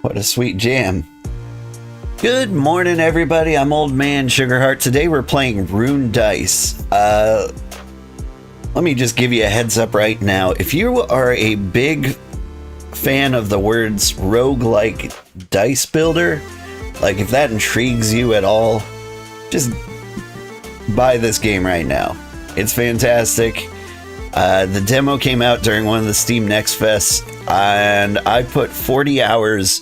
What a sweet jam. Good morning, everybody. I'm Old Man Sugarheart. Today we're playing Rune Dice. Let me just give you a heads up right now. If you are a big fan of the words roguelike dice builder, like if that intrigues you at all, just buy this game right now. It's fantastic. The demo came out during one of the Steam Next Fests, and I put 40 hours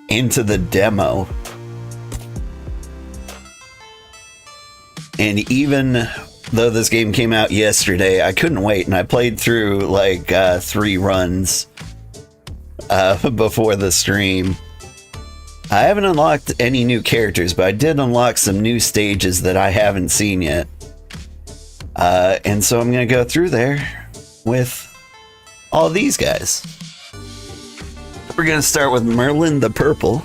into the demo. And even though this game came out yesterday, I couldn't wait, and I played through like 3 runs before the stream. I haven't unlocked any new characters, but I did unlock some new stages that I haven't seen yet. And so I'm going to go through there with all these guys. We're going to start with Merlin the Purple.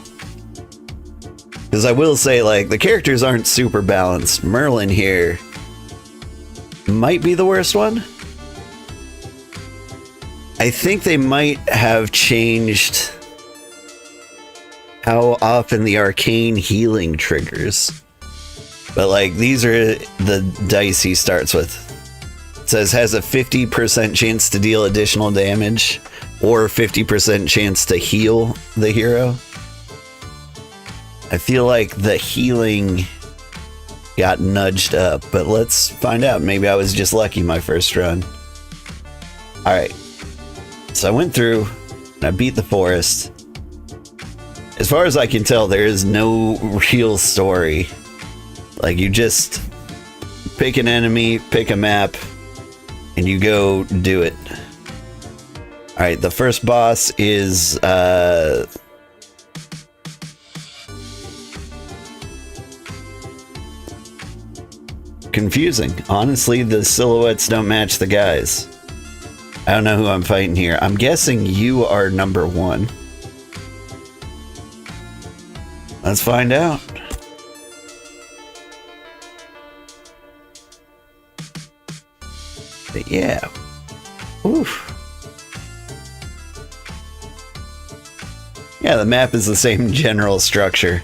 Because I will say, like, the characters aren't super balanced. Merlin here might be the worst one. I think they might have changed how often the arcane healing triggers. But, like, these are the dice he starts with. It says has a 50% chance to deal additional damage or 50% chance to heal the hero. I feel like the healing got nudged up, but let's find out. Maybe I was just lucky my first run. Alright, so I went through and I beat the forest. As far as I can tell, there is no real story. Like, you just pick an enemy, pick a map, and you go do it. Alright, the first boss is confusing. Honestly, the silhouettes don't match the guys. I don't know who I'm fighting here. I'm guessing you are number 1. Let's find out. But yeah. Oof. Yeah, the map is the same general structure.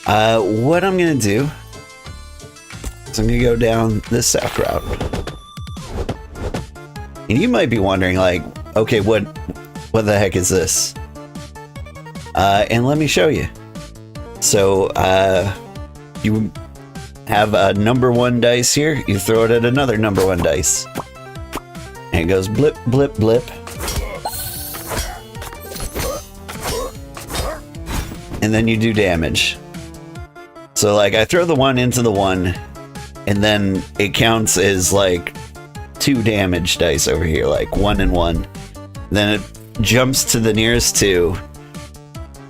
What I'm gonna do is I'm gonna go down this south route. And you might be wondering, like, okay, what the heck is this? And let me show you. So, you have a number 1 dice here, you throw it at another number 1 dice. And it goes blip, blip, blip. And then you do damage. So, like, I throw the 1 into the 1, and then it counts as, like, 2 damage dice over here, like 1 and 1. Then it jumps to the nearest 2.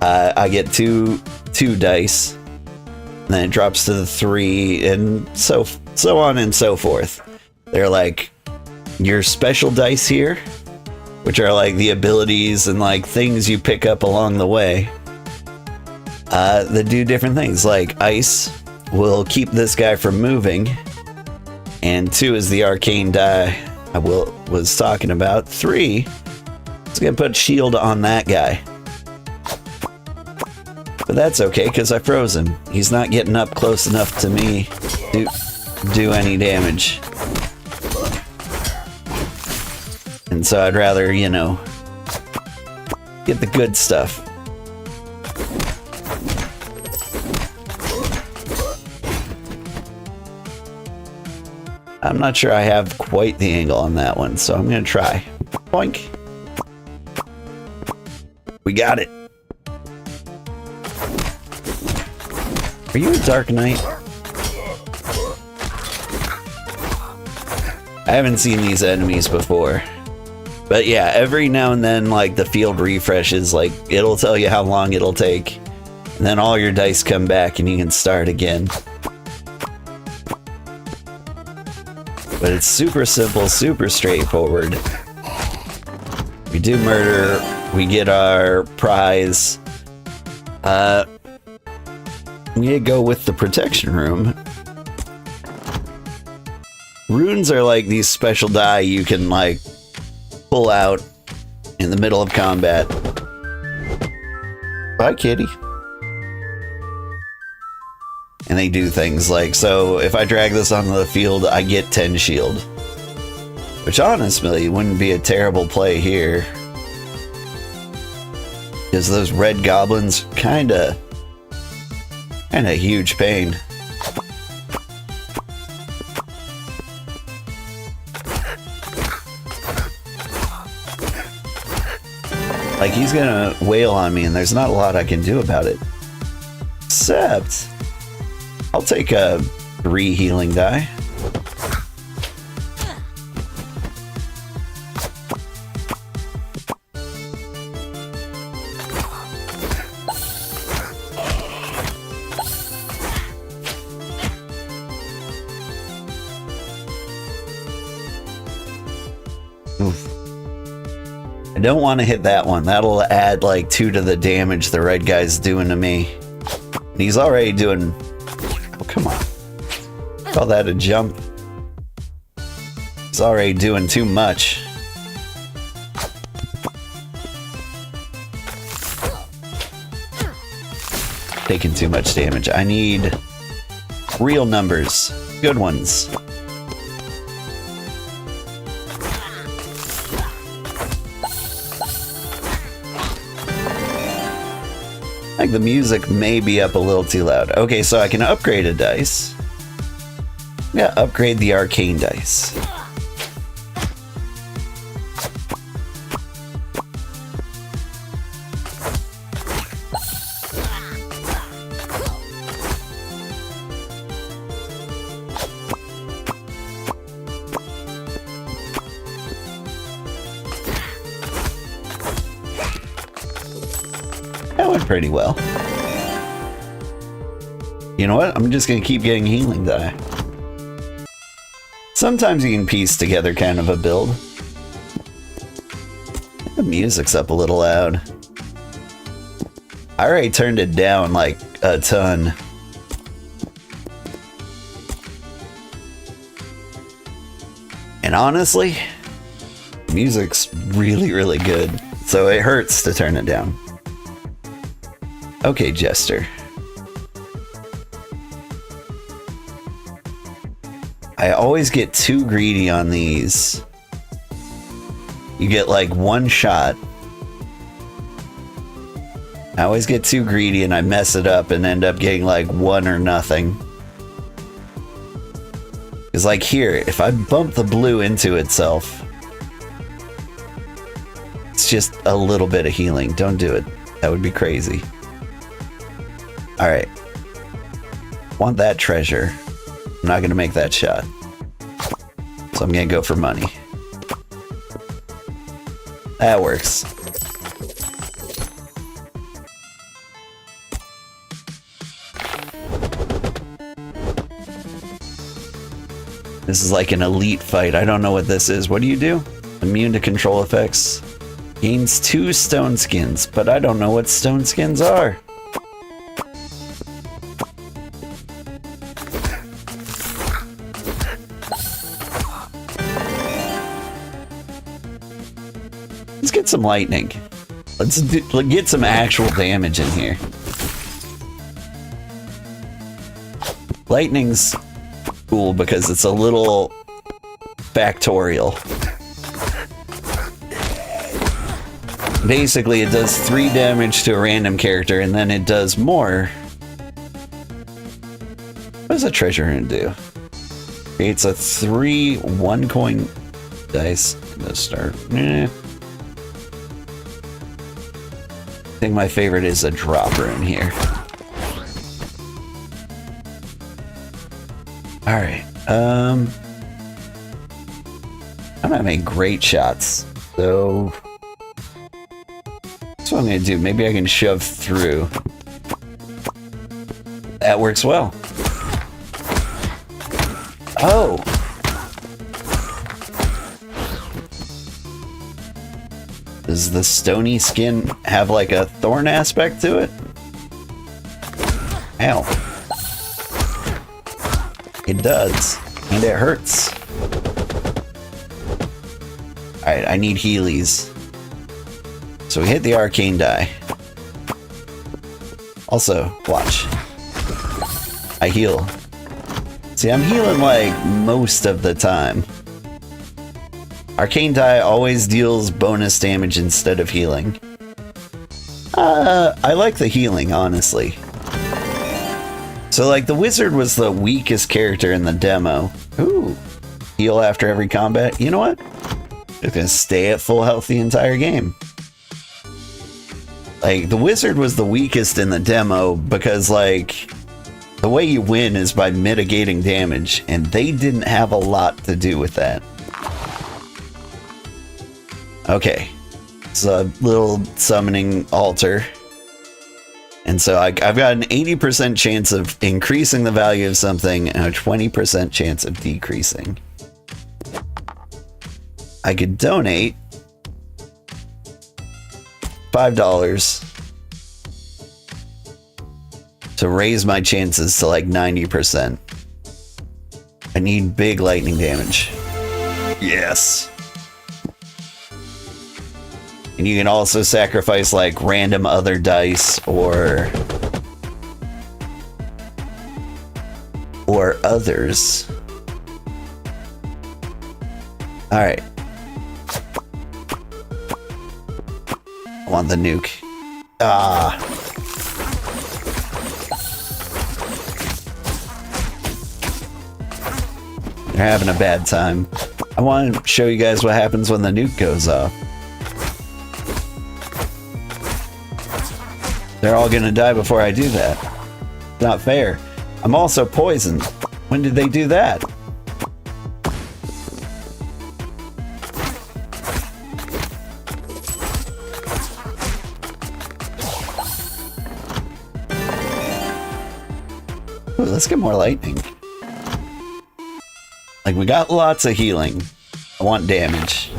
I get two dice. And then it drops to the 3, and so on and so forth. They're like your special dice here, which are like the abilities and like things you pick up along the way. That do different things. Like ice will keep this guy from moving, and 2 is the arcane die I was talking about. 3 is gonna put shield on that guy. But that's okay, because I froze him. He's not getting up close enough to me to do any damage. And so I'd rather, you know, get the good stuff. I'm not sure I have quite the angle on that one, so I'm gonna try. Boink. We got it. Are you a Dark Knight? I haven't seen these enemies before. But yeah, every now and then, like, the field refreshes, like, it'll tell you how long it'll take. And then all your dice come back and you can start again. But it's super simple, super straightforward. We do murder, we get our prize. I'm gonna go with the protection room. Runes are like these special die you can like pull out in the middle of combat. Bye, kitty. And they do things like, so if I drag this onto the field, I get 10 shield. Which honestly wouldn't be a terrible play here. Because those red goblins kinda huge pain. Like, he's gonna wail on me and there's not a lot I can do about it. Except, I'll take a 3 healing die. Oof. I don't want to hit that one. That'll add like 2 to the damage the red guy's doing to me. And he's already doing... Oh, come on. Call that a jump. He's already doing too much. Taking too much damage. I need real numbers. Good ones. Like the music may be up a little too loud. Okay, so I can upgrade a dice. Yeah, upgrade the arcane dice. That went pretty well. You know what? I'm just gonna keep getting healing die. Sometimes you can piece together kind of a build. The music's up a little loud. I already turned it down like a ton. And honestly, music's really, really good. So it hurts to turn it down. Okay, Jester. I always get too greedy on these. You get like 1 shot. I always get too greedy and I mess it up and end up getting like 1 or nothing. It's like here, if I bump the blue into itself, it's just a little bit of healing. Don't do it. That would be crazy. Alright. Want that treasure. I'm not gonna make that shot. So I'm gonna go for money. That works. This is like an elite fight. I don't know what this is. What do you do? Immune to control effects. Gains 2 stone skins, but I don't know what stone skins are. Let's get some lightning. Let's get some actual damage in here. Lightning's cool because it's a little factorial. Basically, it does 3 damage to a random character, and then it does more. What does a treasure rune do? Creates a 3 1-coin dice. Let's start. I think my favorite is a drop rune here. Alright, I'm not making great shots, so that's what I'm gonna do. Maybe I can shove through. That works well. Oh! Does the stony skin have like a thorn aspect to it? Ow. It does. And it hurts. Alright, I need Heelys. So we hit the arcane die. Also, watch. I heal. See, I'm healing like most of the time. Arcane Die always deals bonus damage instead of healing. I like the healing, honestly. So, like, the wizard was the weakest character in the demo. Ooh. Heal after every combat. You know what? It's gonna stay at full health the entire game. Like, the wizard was the weakest in the demo because, like, the way you win is by mitigating damage, and they didn't have a lot to do with that. Okay. It's a little summoning altar. And so I've got an 80% chance of increasing the value of something and a 20% chance of decreasing. I could donate $5 to raise my chances to like 90%. I need big lightning damage. Yes. And you can also sacrifice like random other dice or others. All right. I want the nuke. Ah. They're having a bad time. I want to show you guys what happens when the nuke goes off. They're all gonna die before I do that. Not fair. I'm also poisoned. When did they do that? Ooh, let's get more lightning. Like, we got lots of healing. I want damage.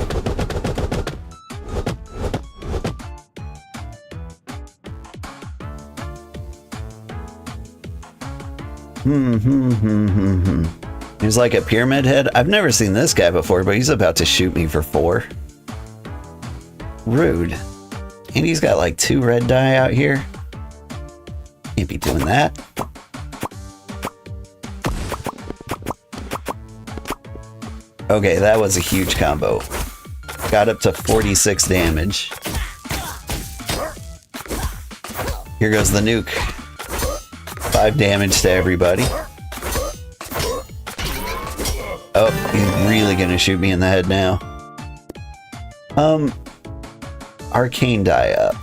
He's like a pyramid head. I've never seen this guy before, but he's about to shoot me for 4. Rude. And he's got like 2 red die out here. Can't be doing that. Okay, that was a huge combo. Got up to 46 damage. Here goes the nuke. 5 damage to everybody. Oh, he's really gonna shoot me in the head now. Arcane Die up.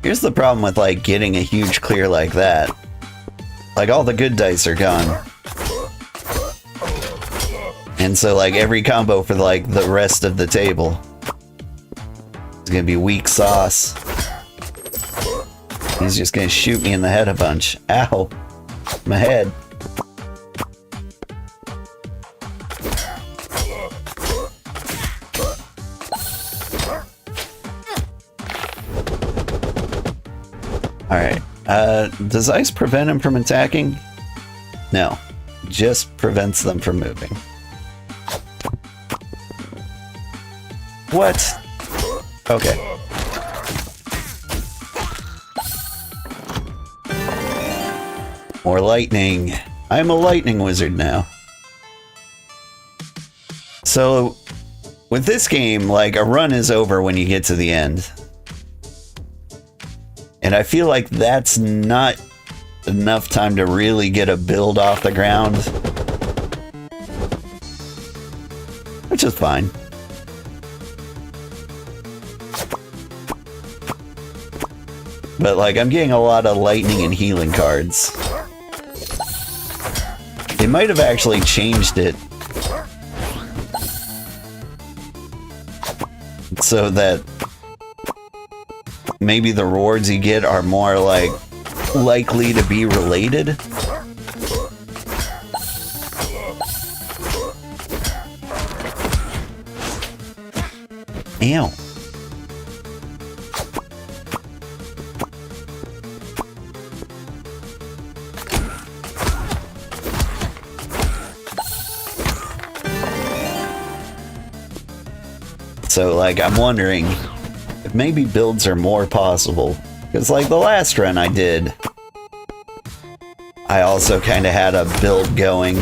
Here's the problem with like getting a huge clear like that. Like, all the good dice are gone. And so, like, every combo for, like, the rest of the table is gonna be weak sauce. He's just gonna shoot me in the head a bunch. Ow. My head. Alright. Does ice prevent him from attacking? No. Just prevents them from moving. What? Okay. More lightning. I'm a lightning wizard now. So, with this game, like, a run is over when you get to the end. And I feel like that's not enough time to really get a build off the ground. Which is fine. But, like, I'm getting a lot of lightning and healing cards. They might have actually changed it so that maybe the rewards you get are more, like, likely to be related. Ew. So, like, I'm wondering if maybe builds are more possible. Because, like, the last run I did, I also kind of had a build going.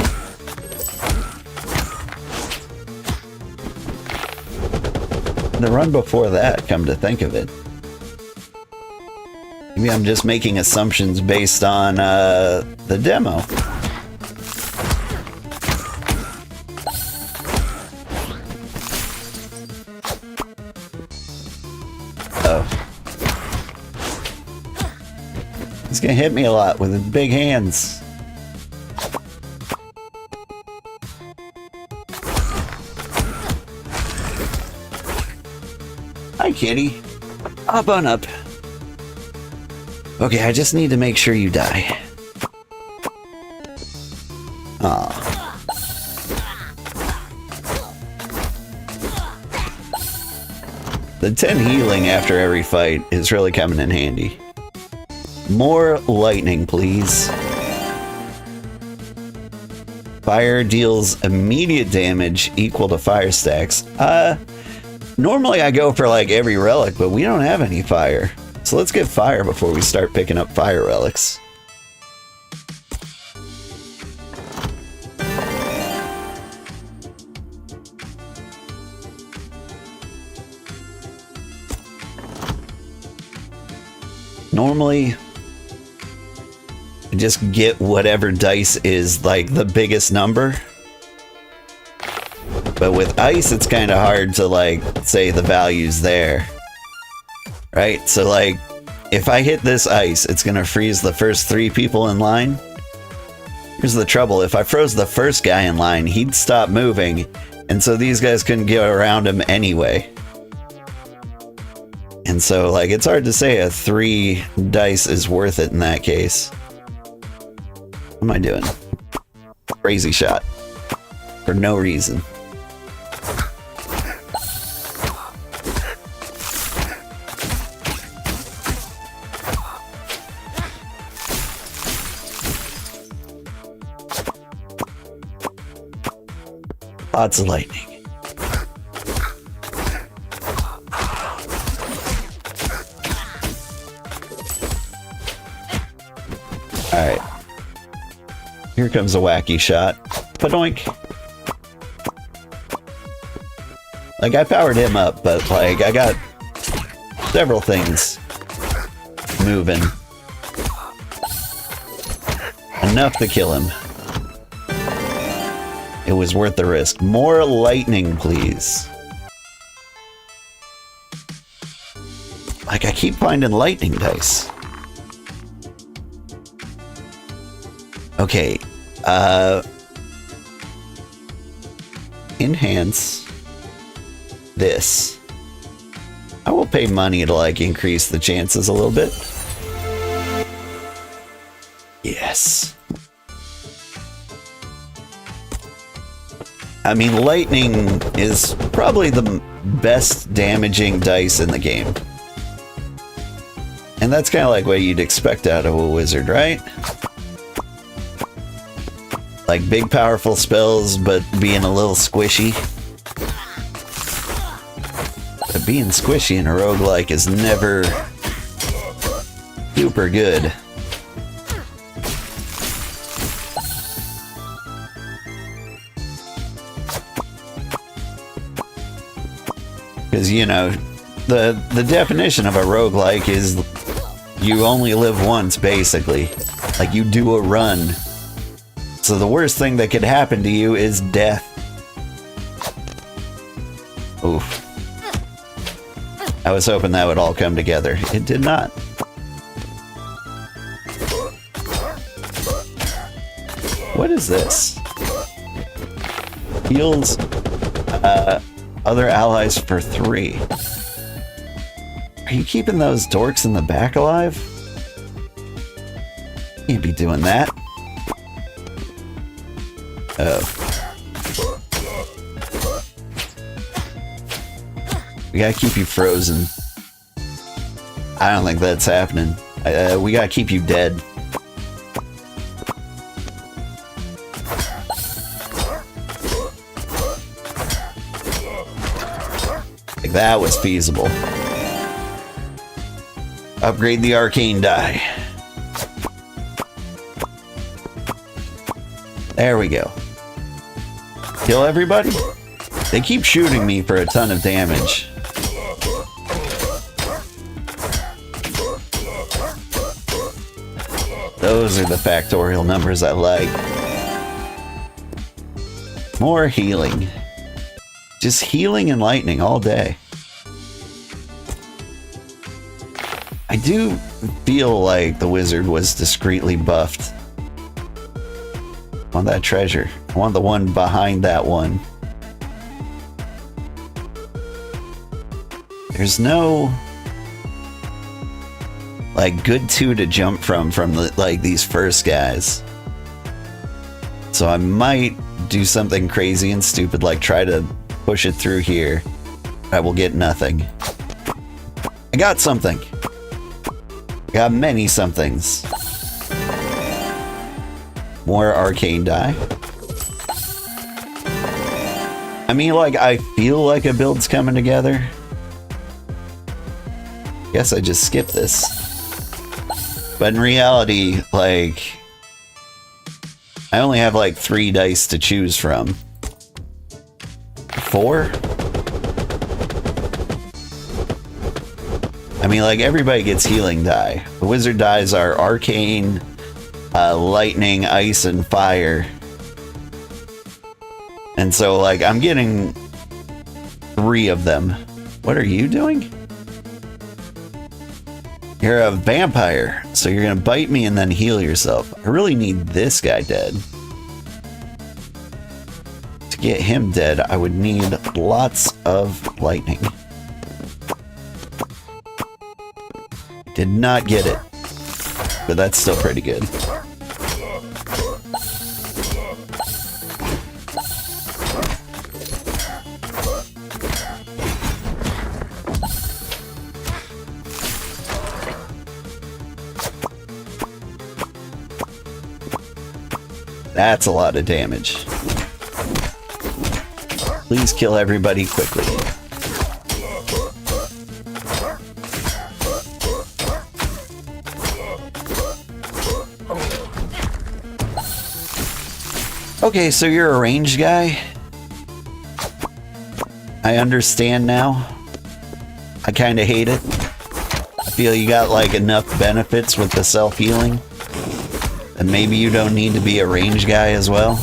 The run before that, come to think of it. Maybe I'm just making assumptions based on the demo. He's gonna hit me a lot with his big hands. Hi, kitty. Hop on up. Okay, I just need to make sure you die. Aw. The 10 healing after every fight is really coming in handy. More lightning, please. Fire deals immediate damage equal to fire stacks. Normally I go for like every relic, but we don't have any fire. So let's get fire before we start picking up fire relics. Normally, just get whatever dice is like the biggest number. But with ice, it's kind of hard to like say the values there. Right? So like, if I hit this ice, it's gonna freeze the first 3 people in line. Here's the trouble. If I froze the first guy in line, he'd stop moving. And so these guys couldn't get around him anyway. And so like, it's hard to say a 3 dice is worth it in that case. What am I doing? Crazy shot. For no reason. Lots of lightning. Alright. Here comes a wacky shot. Padoink! Like, I powered him up, but, like, I got several things moving. Enough to kill him. It was worth the risk. More lightning, please. Like, I keep finding lightning dice. Okay, enhance this. I will pay money to like increase the chances a little bit. Yes. I mean, lightning is probably the best damaging dice in the game. And that's kind of like what you'd expect out of a wizard, right? Like big powerful spells, but being a little squishy. But being squishy in a roguelike is never super good. Because, you know, the definition of a roguelike is you only live once, basically. Like, you do a run. So the worst thing that could happen to you is death. Oof. I was hoping that would all come together. It did not. What is this? Heals other allies for 3. Are you keeping those dorks in the back alive? Can't be doing that. Oh. We gotta keep you frozen. I don't think that's happening. We gotta keep you dead. Like, that was feasible. Upgrade the arcane die. There we go. Kill everybody? They keep shooting me for a ton of damage. Those are the factorial numbers I like. More healing. Just healing and lightning all day. I do feel like the wizard was discreetly buffed. I want that treasure. I want the one behind that one. There's no like good two to jump from the, like these first guys. So I might do something crazy and stupid like try to push it through here. I will get nothing. I got something. I got many somethings. More arcane die. I mean, like, I feel like a build's coming together. Guess I just skipped this. But in reality, like, I only have like 3 dice to choose from. 4? I mean, like, everybody gets healing die. The wizard dies are arcane, lightning, ice, and fire. And so, like, I'm getting 3 of them. What are you doing? You're a vampire, so you're gonna bite me and then heal yourself. I really need this guy dead. To get him dead, I would need lots of lightning. Did not get it, but that's still pretty good. That's a lot of damage. Please kill everybody quickly. Okay, so you're a ranged guy? I understand now. I kinda hate it. I feel you got like enough benefits with the self-healing. And maybe you don't need to be a range guy as well.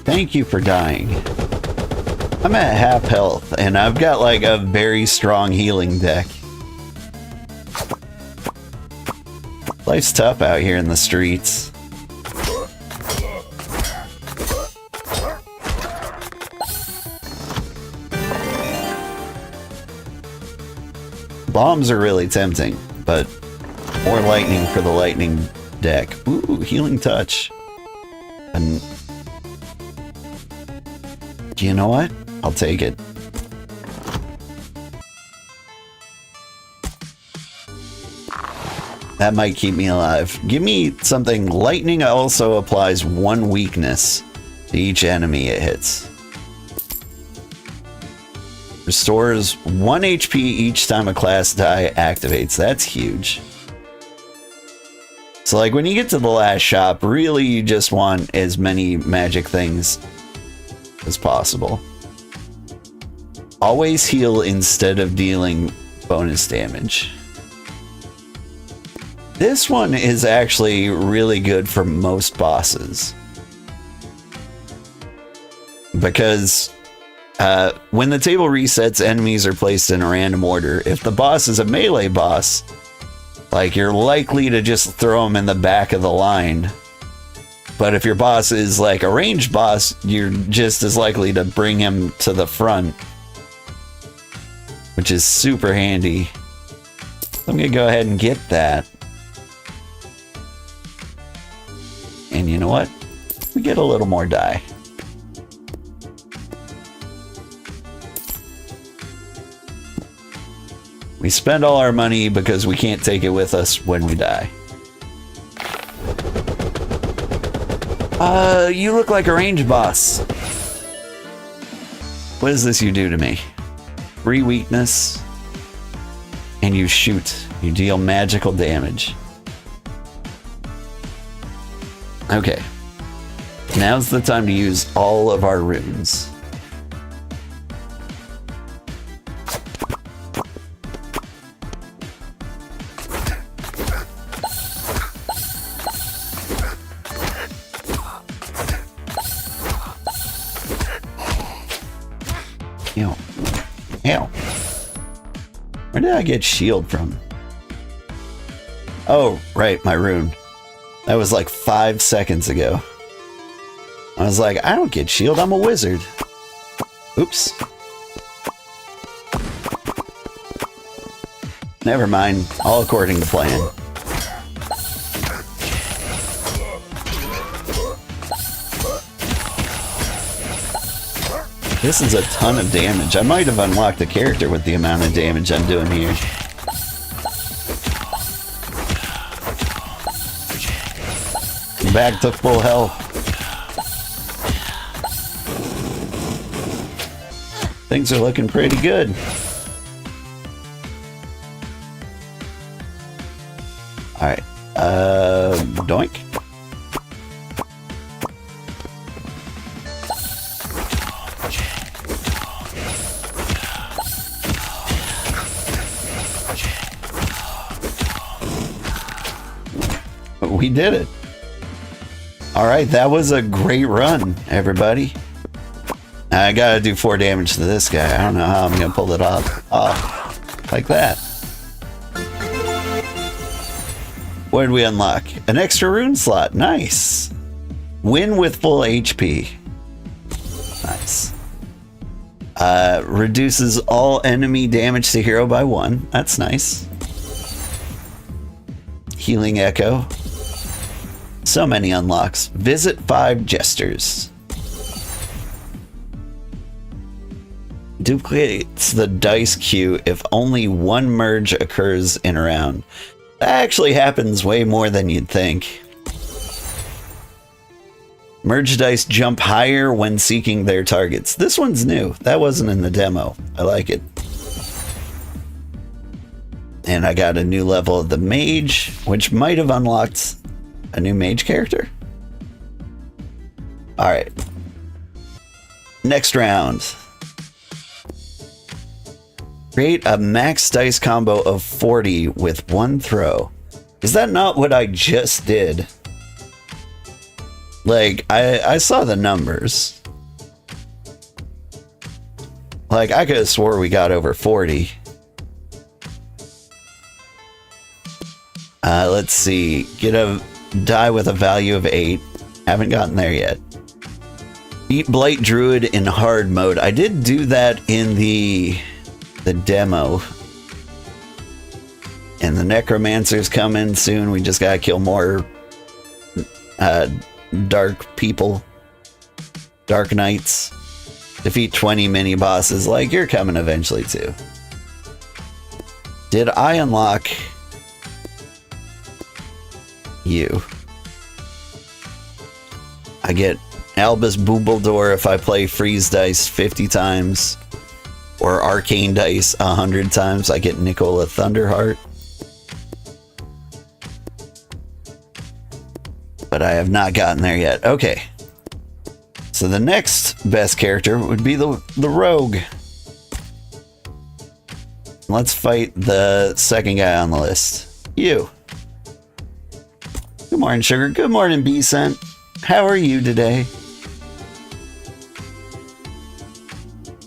Thank you for dying. I'm at half health, and I've got like a very strong healing deck. Life's tough out here in the streets. Bombs are really tempting, but more lightning for the lightning deck. Ooh, healing touch. And you know what? I'll take it. That might keep me alive. Give me something. Lightning also applies 1 weakness to each enemy it hits. Restores 1 HP each time a class die activates. That's huge. So like when you get to the last shop, really you just want as many magic things as possible. Always heal instead of dealing bonus damage. This one is actually really good for most bosses. Because when the table resets, enemies are placed in a random order. If the boss is a melee boss, like you're likely to just throw him in the back of the line. But if your boss is like a ranged boss, you're just as likely to bring him to the front. Which is super handy. I'm gonna go ahead and get that. know what? We get a little more die. We spend all our money because we can't take it with us when we die. You look like a range boss. What is this you do to me? 3 weakness. And you shoot. You deal magical damage. Okay. Now's the time to use all of our runes. Ew. Ew. Where did I get shield from? Oh, right, my rune. That was like 5 seconds ago. I was like, I don't get shield, I'm a wizard. Oops. Never mind, all according to plan. This is a ton of damage. I might have unlocked a character with the amount of damage I'm doing here. Back to full health. Things are looking pretty good. Alright. Doink. We did it. Alright, that was a great run, everybody. I gotta do 4 damage to this guy. I don't know how I'm gonna pull it off. Like that. What did we unlock? An extra rune slot. Nice. Win with full HP. Nice. Reduces all enemy damage to hero by 1. That's nice. Healing Echo. So many unlocks. Visit 5 jesters. Duplicates the dice queue if only 1 merge occurs in a round. That actually happens way more than you'd think. Merge dice jump higher when seeking their targets. This one's new. That wasn't in the demo. I like it. And I got a new level of the mage, which might have unlocked a new mage character. Alright. Next round. Create a max dice combo of 40 with 1 throw. Is that not what I just did? Like, I saw the numbers. Like, I could have swore we got over 40. Let's see. Get a die with a value of 8. Haven't gotten there yet. Beat Blight Druid in hard mode. I did do that in the demo. And the Necromancer's coming soon. We just gotta kill more dark people. Dark Knights. Defeat 20 mini bosses. Like, you're coming eventually too. Did I unlock you? I get Albus Boobledore if I play Freeze Dice 50 times. Or Arcane Dice 100 times. I get Nicola Thunderheart. But I have not gotten there yet. Okay. So the next best character would be the rogue. Let's fight the second guy on the list. You. Good morning, Sugar. Good morning, B-Scent. How are you today?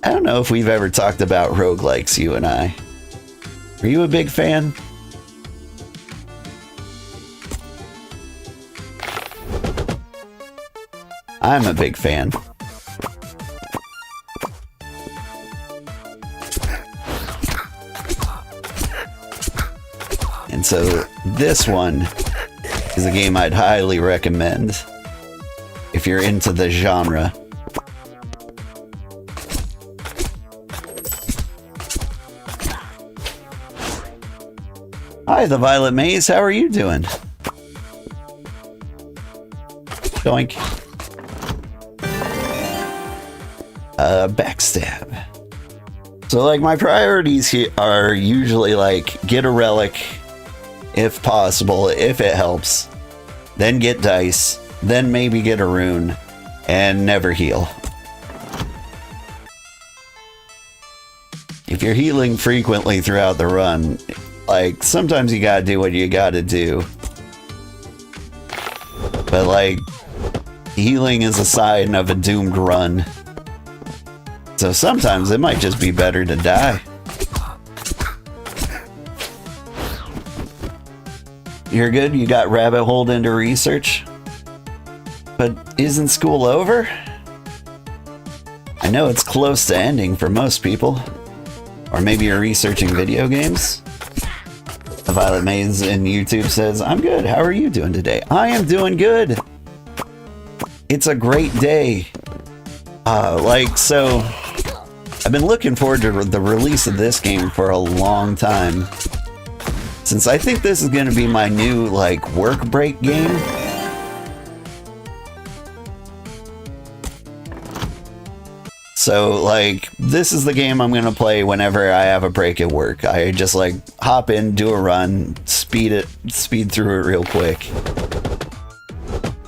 I don't know if we've ever talked about roguelikes, you and I. Are you a big fan? I'm a big fan. And so this one is a game I'd highly recommend. if you're into the genre. Hi, the Violet Maze. How are you doing? Doink. Backstab. So, like, my priorities here are usually, like, get a relic, if possible, if it helps. Then get dice. Then maybe get a rune. And never heal. If you're healing frequently throughout the run, like, sometimes you gotta do what you gotta do. But, like, healing is a sign of a doomed run. So sometimes it might just be better to die. You're good? You got rabbit holed into research? But isn't school over? I know it's close to ending for most people. Or maybe you're researching video games? The Violet Maze in YouTube says, I'm good. How are you doing today? I am doing good. It's a great day. So I've been looking forward to the release of this game for a long time. Since I think this is going to be my new, like, work break game. So, like, this is the game I'm going to play whenever I have a break at work. I just, like, hop in, do a run, speed through it real quick.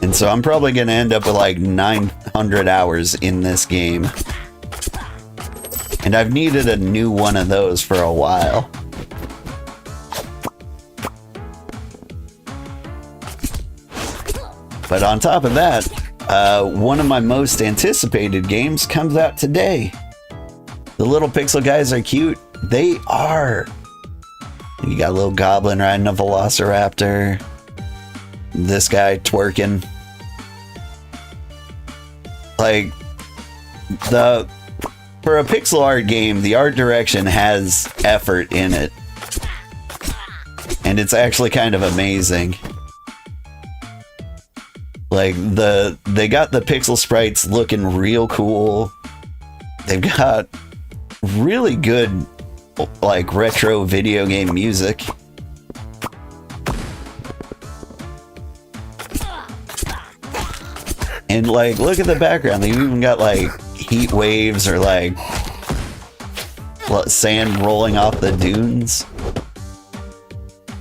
And so I'm probably going to end up with, like, 900 hours in this game. And I've needed a new one of those for a while. But on top of that, one of my most anticipated games comes out today. The little pixel guys are cute. They are. You got a little goblin riding a velociraptor. This guy twerking. Like, for a pixel art game, the art direction has effort in it. And it's actually kind of amazing. Like, they got the pixel sprites looking real cool. They've got really good, like, retro video game music. And, like, look at the background. They've even got, like, heat waves or, like, sand rolling off the dunes.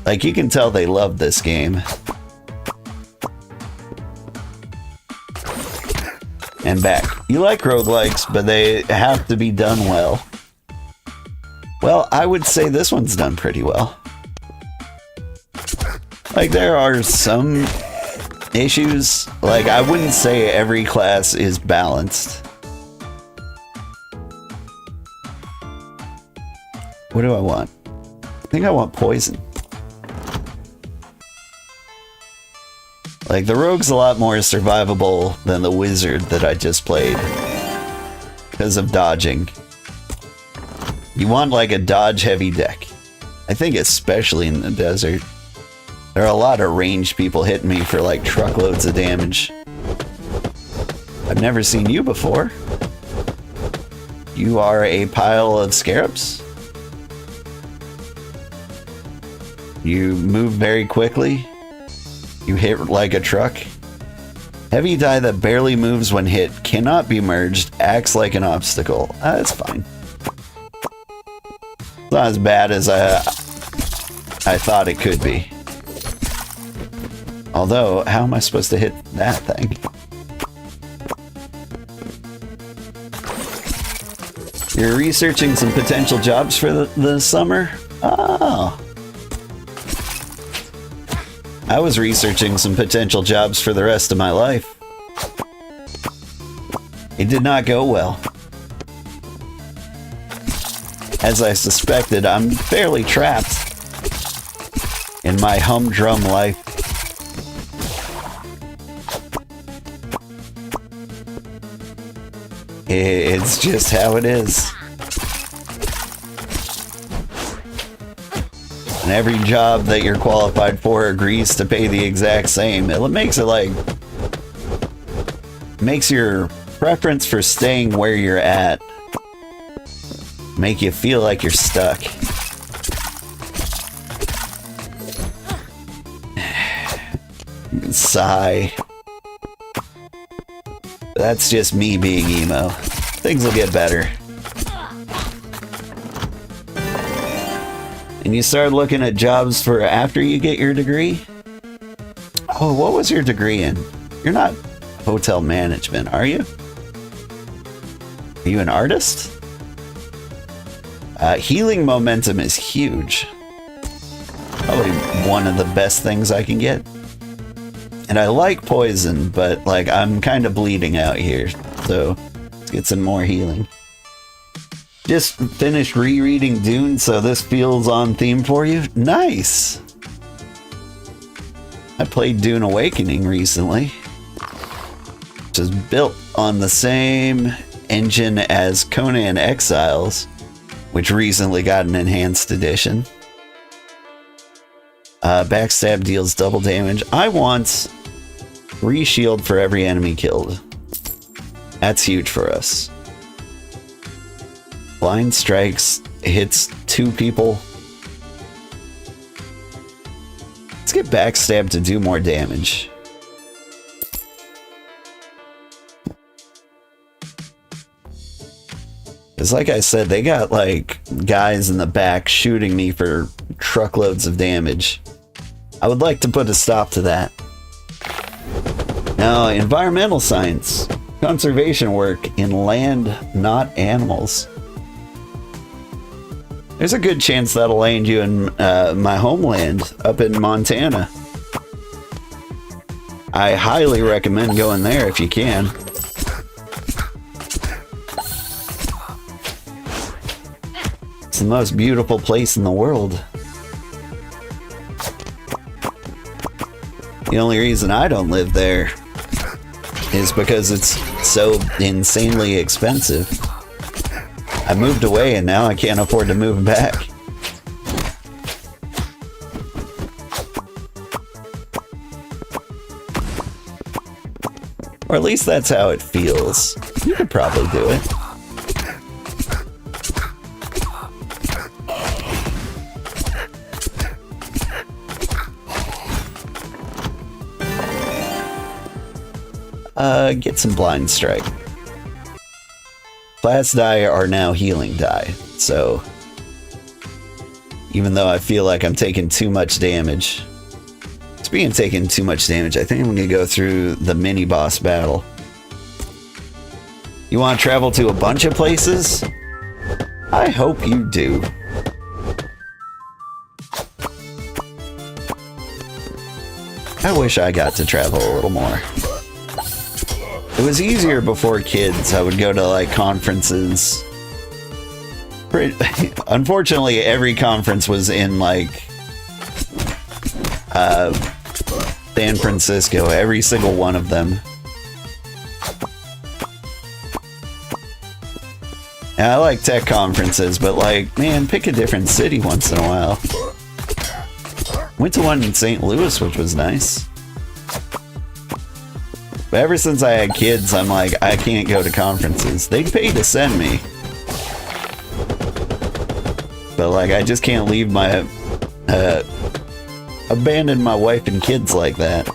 Like, you can tell they love this game. And back. You like roguelikes, but they have to be done well. Well, I would say this one's done pretty well. Like, there are some issues. Like, I wouldn't say every class is balanced. What do I want? I think I want poison. Like, the rogue's a lot more survivable than the wizard that I just played. Because of dodging. You want, like, a dodge-heavy deck. I think especially in the desert. There are a lot of ranged people hitting me for, like, truckloads of damage. I've never seen you before. You are a pile of scarabs. You move very quickly. You hit like a truck. Heavy die that barely moves when hit, cannot be merged, acts like an obstacle. That's fine. It's not as bad as I thought it could be. Although, how am I supposed to hit that thing? You're researching some potential jobs for the summer? Oh. I was researching some potential jobs for the rest of my life. It did not go well. As I suspected, I'm fairly trapped in my humdrum life. It's just how it is. And every job that you're qualified for agrees to pay the exact same. It makes it like makes your preference for staying where you're at make you feel like you're stuck. Sigh. That's just me being emo. Things will get better. And you start looking at jobs for after you get your degree? Oh, what was your degree in? You're not hotel management, are you? Are you an artist? Healing momentum is huge. Probably one of the best things I can get. And I like poison, but like I'm kind of bleeding out here, so let's get some more healing. Just finished rereading Dune, so this feels on theme for you. Nice! I played Dune Awakening recently, which is built on the same engine as Conan Exiles, which recently got an enhanced edition. Backstab deals double damage. I want 3 shield for every enemy killed. That's huge for us. Blind strikes hits 2 people. Let's get backstab to do more damage. Because like I said, they got like guys in the back shooting me for truckloads of damage. I would like to put a stop to that. Now, environmental science. Conservation work in land, not animals. There's a good chance that'll land you in my homeland up in Montana. I highly recommend going there if you can. It's the most beautiful place in the world. The only reason I don't live there is because it's so insanely expensive. I moved away and now I can't afford to move back. Or at least that's how it feels. You could probably do it. Get some blind strike. Class die are now healing die, so even though I feel like I'm taking too much damage, speaking of taking too much damage, I think I'm gonna go through the mini boss battle. You want to travel to a bunch of places? I hope you do. I wish I got to travel a little more. It was easier before kids. I would go to like conferences. Unfortunately, every conference was in like San Francisco, every single one of them. And I like tech conferences, but like, man, pick a different city once in a while. Went to one in St. Louis, which was nice. But ever since I had kids, I'm like, I can't go to conferences. They pay to send me. But like, I just can't leave my, abandon my wife and kids like that.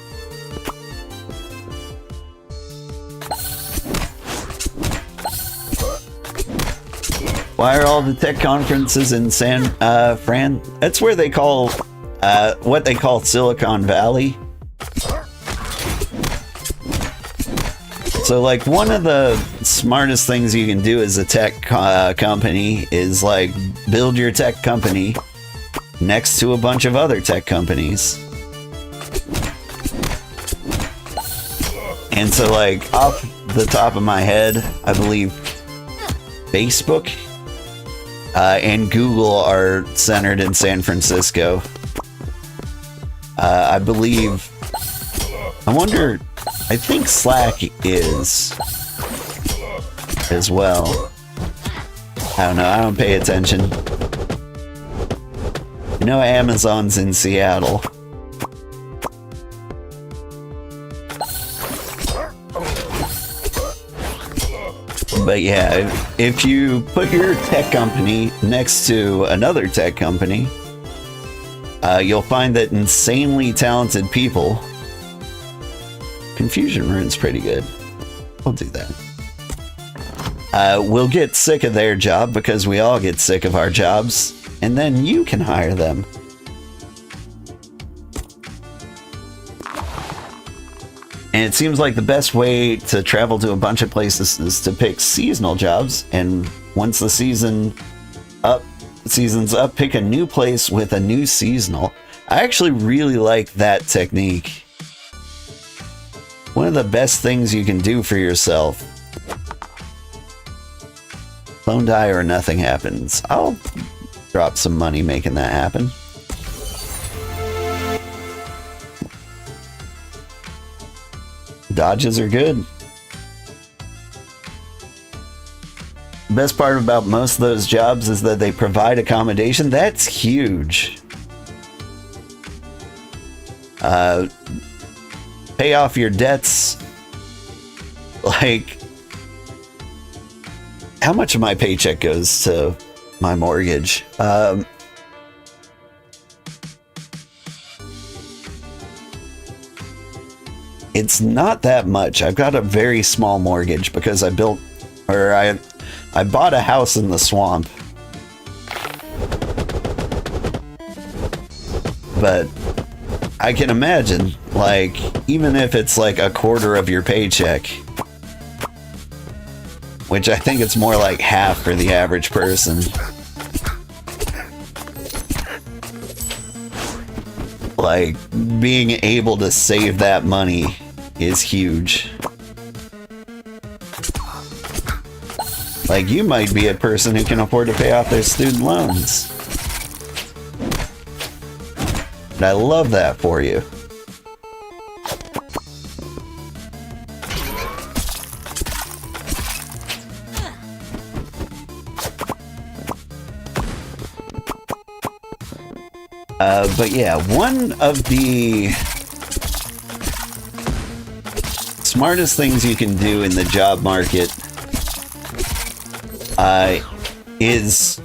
Why are all the tech conferences in San Fran? That's where they call, what they call Silicon Valley. So like one of the smartest things you can do as a tech company is like build your tech company next to a bunch of other tech companies. And so like off the top of my head, I believe Facebook and Google are centered in San Francisco. I believe, I wonder, I think Slack is as well. I don't know, I don't pay attention. You know Amazon's in Seattle. But yeah, if you put your tech company next to another tech company, you'll find that insanely talented people... Confusion Rune's pretty good. We'll do that. We'll get sick of their job because we all get sick of our jobs, and then you can hire them. And it seems like the best way to travel to a bunch of places is to pick seasonal jobs, and once the season's up, pick a new place with a new seasonal. I actually really like that technique. One of the best things you can do for yourself. Clone die or nothing happens. I'll drop some money making that happen. Dodges are good. The best part about most of those jobs is that they provide accommodation. That's huge. Pay off your debts. Like, how much of my paycheck goes to my mortgage? It's not that much. I've got a very small mortgage because I bought a house in the swamp. But I can imagine, like, even if it's like a quarter of your paycheck, which I think it's more like half for the average person. Like, being able to save that money is huge. Like, you might be a person who can afford to pay off their student loans. And I love that for you. But yeah, one of the smartest things you can do in the job market is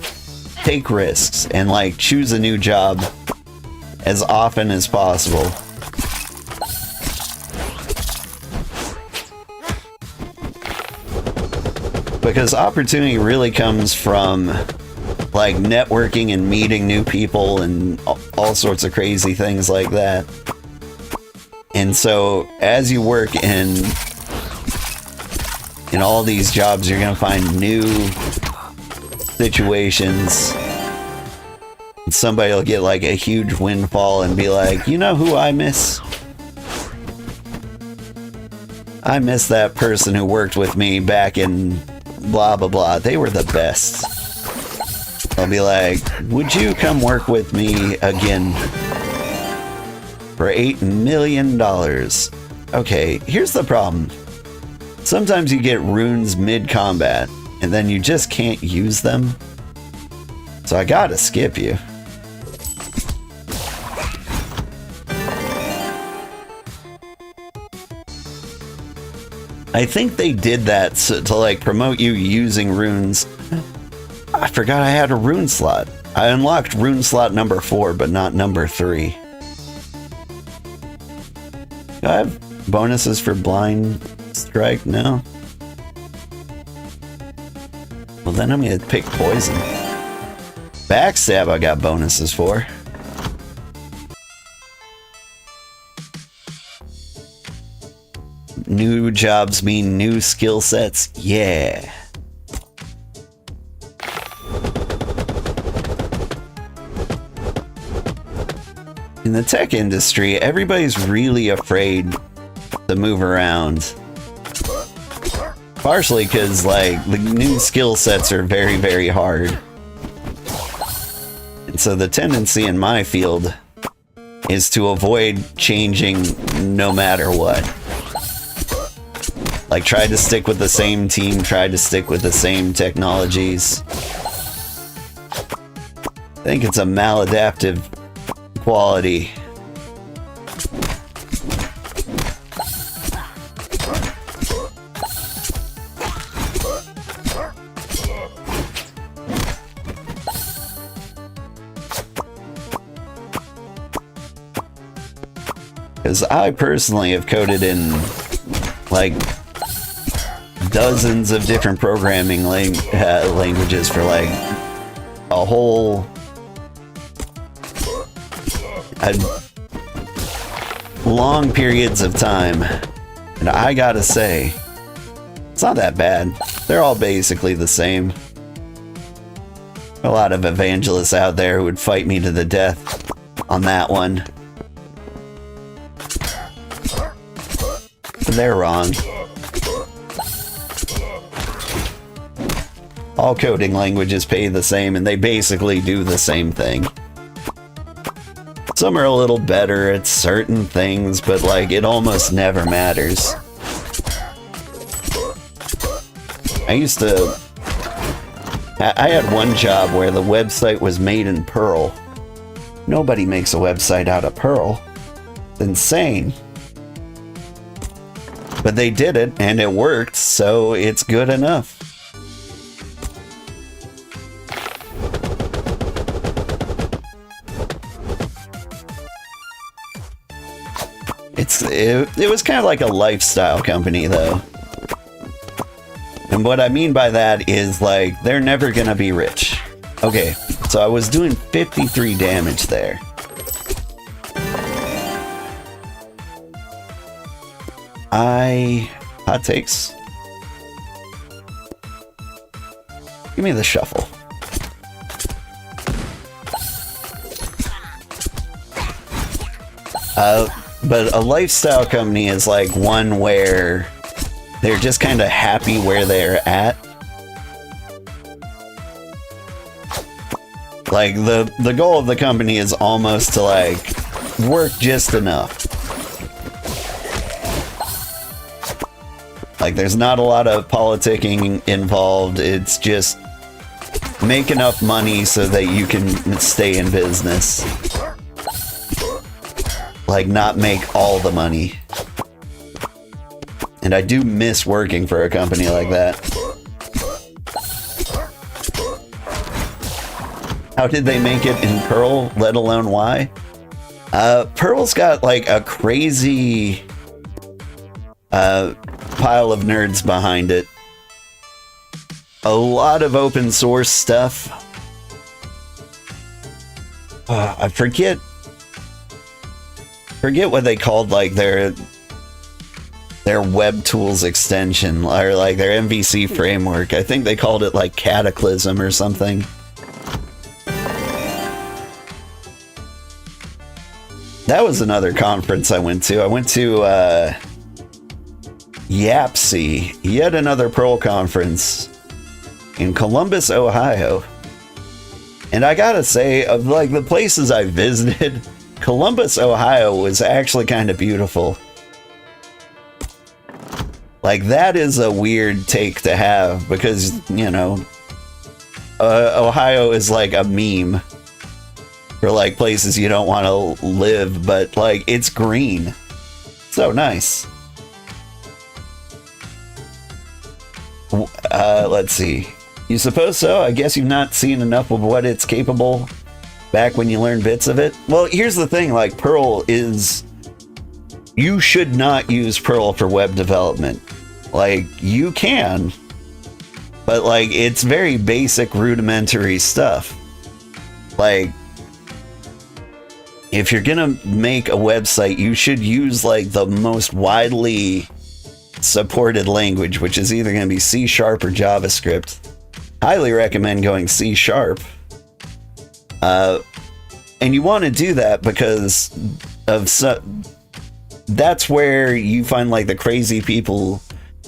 take risks and like choose a new job as often as possible. Because opportunity really comes from like networking and meeting new people and all sorts of crazy things like that. And so as you work in all these jobs, you're gonna find new situations. And somebody will get like a huge windfall and be like, you know who I miss? I miss that person who worked with me back in blah blah blah. They were the best. I'll be like, would you come work with me again for $8 million? Okay, here's the problem. Sometimes you get runes mid-combat, and then you just can't use them. So I gotta skip you. I think they did that to like promote you using runes. I forgot I had a rune slot. I unlocked rune slot number 4, but not number 3. Do I have bonuses for blind strike? No. Well, then I'm gonna pick poison. Backstab I got bonuses for. New jobs mean new skill sets. Yeah. In the tech industry, everybody's really afraid to move around. Partially because, like, the new skill sets are very, very hard. And so the tendency in my field is to avoid changing no matter what. Like, try to stick with the same team, try to stick with the same technologies. I think it's a maladaptive quality. Because I personally have coded in like dozens of different programming languages for like a whole long periods of time, and I gotta say, it's not that bad. They're all basically the same. A lot of evangelists out there who would fight me to the death on that one. But they're wrong. All coding languages pay the same, and they basically do the same thing. Some are a little better at certain things, but like it almost never matters. I had one job where the website was made in Perl. Nobody makes a website out of Perl. It's insane. But they did it, and it worked, so it's good enough. It was kind of like a lifestyle company, though. And what I mean by that is, like, they're never gonna be rich. Okay, so I was doing 53 damage there. Hot takes. Give me the shuffle. But a lifestyle company is like one where they're just kind of happy where they're at. Like the goal of the company is almost to like work just enough. Like there's not a lot of politicking involved. It's just make enough money so that you can stay in business. Like not make all the money. And I do miss working for a company like that. How did they make it in Perl, let alone why? Perl's got like a crazy pile of nerds behind it. A lot of open source stuff. I forget what they called like their web tools extension or like their MVC framework. I think they called it like Cataclysm or something. That was another conference I went to. I went to YAPC, yet another Perl conference in Columbus, Ohio. And I gotta say, of like the places I visited, Columbus, Ohio was actually kind of beautiful. Like that is a weird take to have because, you know, Ohio is like a meme for like places you don't want to live, but like it's green. So nice. Let's see. You suppose so? I guess you've not seen enough of what it's capable back when you learn bits of it. Well, here's the thing, like Perl is... You should not use Perl for web development. Like, you can. But like, it's very basic rudimentary stuff. Like, if you're gonna make a website, you should use like the most widely supported language, which is either gonna be C# or JavaScript. Highly recommend going C#. And you want to do that because of that's where you find like the crazy people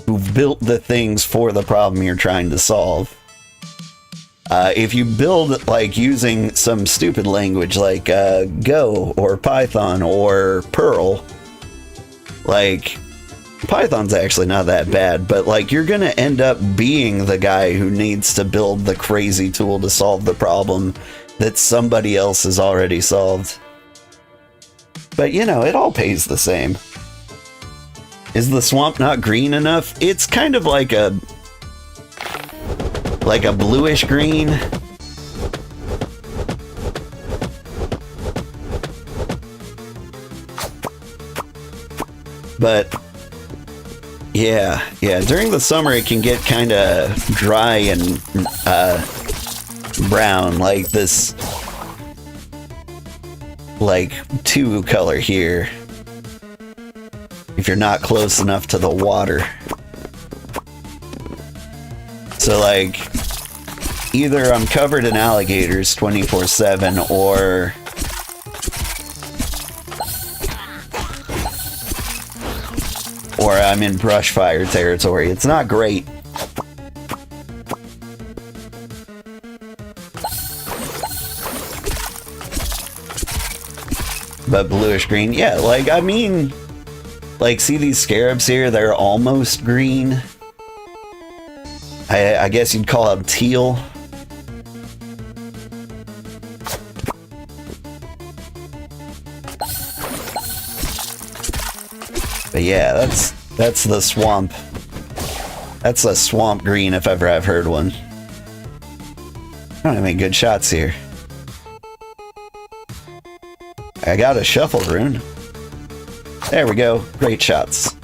who've built the things for the problem you're trying to solve. If you build like using some stupid language like Go or Python or Perl, like Python's actually not that bad, but like you're gonna end up being the guy who needs to build the crazy tool to solve the problem that somebody else has already solved. But you know, it all pays the same. Is the swamp not green enough? It's kind of like a bluish green. But yeah, during the summer it can get kind of dry and brown, like this, like 2 color here, if you're not close enough to the water. So like, either I'm covered in alligators 24/7, or I'm in brush fire territory. It's not great. But bluish green, yeah, like, I mean, like, see these scarabs here? They're almost green. I guess you'd call them teal. But yeah, that's the swamp. That's a swamp green if ever I've heard one. I don't have any good shots here. I got a shuffle rune. There we go. Great shots.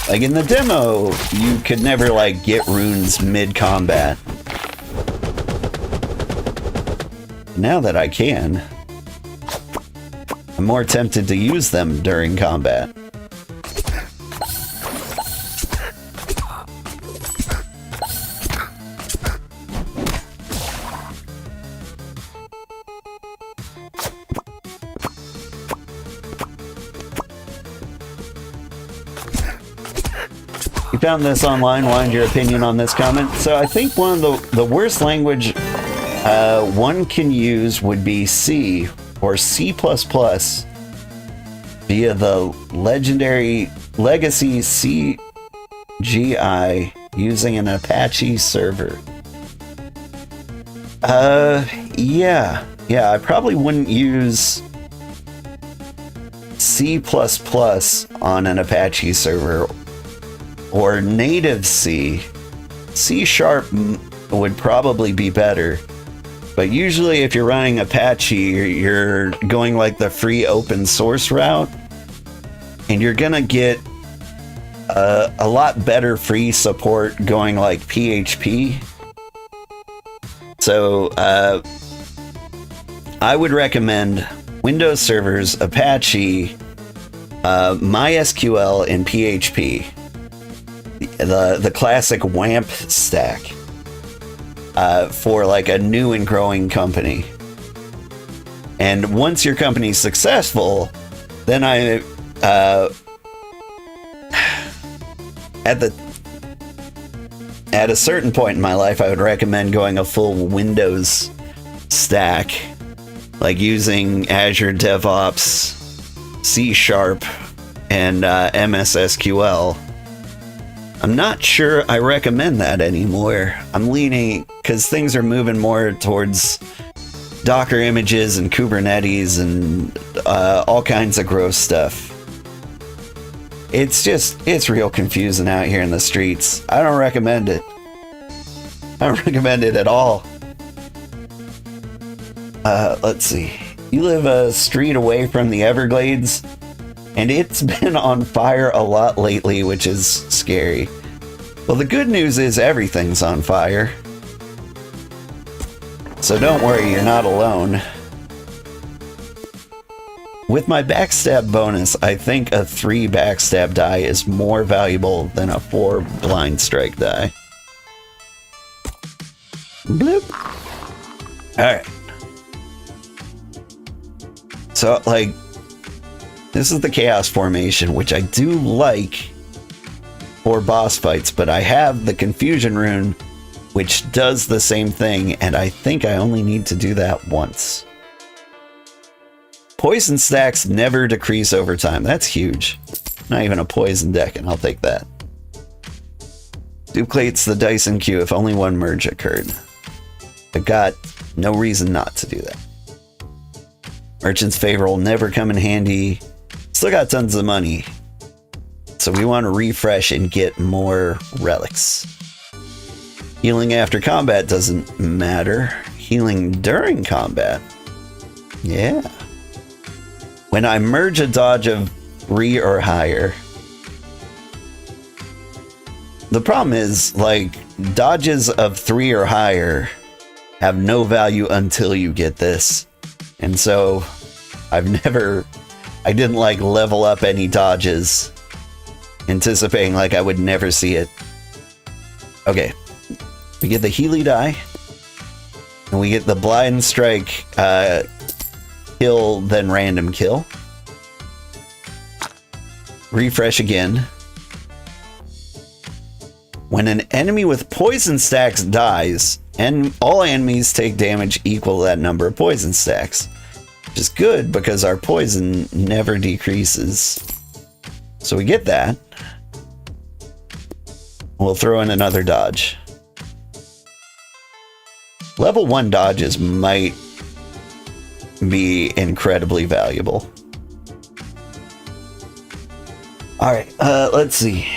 Like in the demo, you could never like get runes mid-combat. Now that I can, I'm more tempted to use them during combat. You found this online. Wanted your opinion on this comment. So I think one of the worst language one can use would be C or C++ via the legendary legacy CGI using an Apache server. Yeah, I probably wouldn't use C++ on an Apache server. Or native C. C# would probably be better. But usually if you're running Apache, you're going like the free open source route. And you're gonna get a lot better free support going like PHP. So I would recommend Windows servers, Apache, MySQL, and PHP. The classic WAMP stack for like a new and growing company. And once your company's successful, then at a certain point in my life, I would recommend going a full Windows stack, like using Azure DevOps, C# and MS SQL. I'm not sure I recommend that anymore. I'm leaning, because things are moving more towards Docker images and Kubernetes and all kinds of gross stuff. It's real confusing out here in the streets. I don't recommend it. I don't recommend it at all. Let's see. You live a street away from the Everglades, and it's been on fire a lot lately, which is scary. Well, the good news is everything's on fire. So don't worry, you're not alone. With my backstab bonus, I think a 3 backstab die is more valuable than a 4 blind strike die. Bloop. Alright. So, like, this is the Chaos Formation, which I do like for boss fights, but I have the Confusion Rune, which does the same thing, and I think I only need to do that once. Poison stacks never decrease over time. That's huge. Not even a poison deck, and I'll take that. Duplicates the dice in queue if only one merge occurred. I've got no reason not to do that. Merchant's favor will never come in handy. Still got tons of money. So we want to refresh and get more relics. Healing after combat doesn't matter. Healing during combat Yeah. When I merge a dodge of 3 or higher. The problem is, like, dodges of 3 or higher have no value until you get this. And so I didn't like level up any dodges, anticipating like I would never see it. Okay, we get the Healy die, and we get the blind strike, kill, then random kill. Refresh again. When an enemy with poison stacks dies, and all enemies take damage equal to that number of poison stacks. Which is good because our poison never decreases. So we get that. We'll throw in another dodge. Level 1 dodges might be incredibly valuable. Alright, let's see.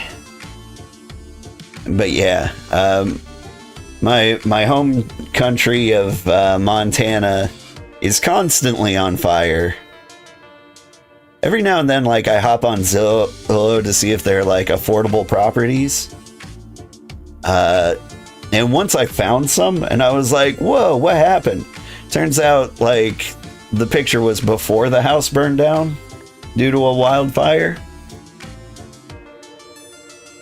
But yeah, my home country of Montana is constantly on fire. Every now and then, like, I hop on Zillow to see if they're like affordable properties. And once I found some, and I was like, whoa, what happened? Turns out, like, the picture was before the house burned down due to a wildfire.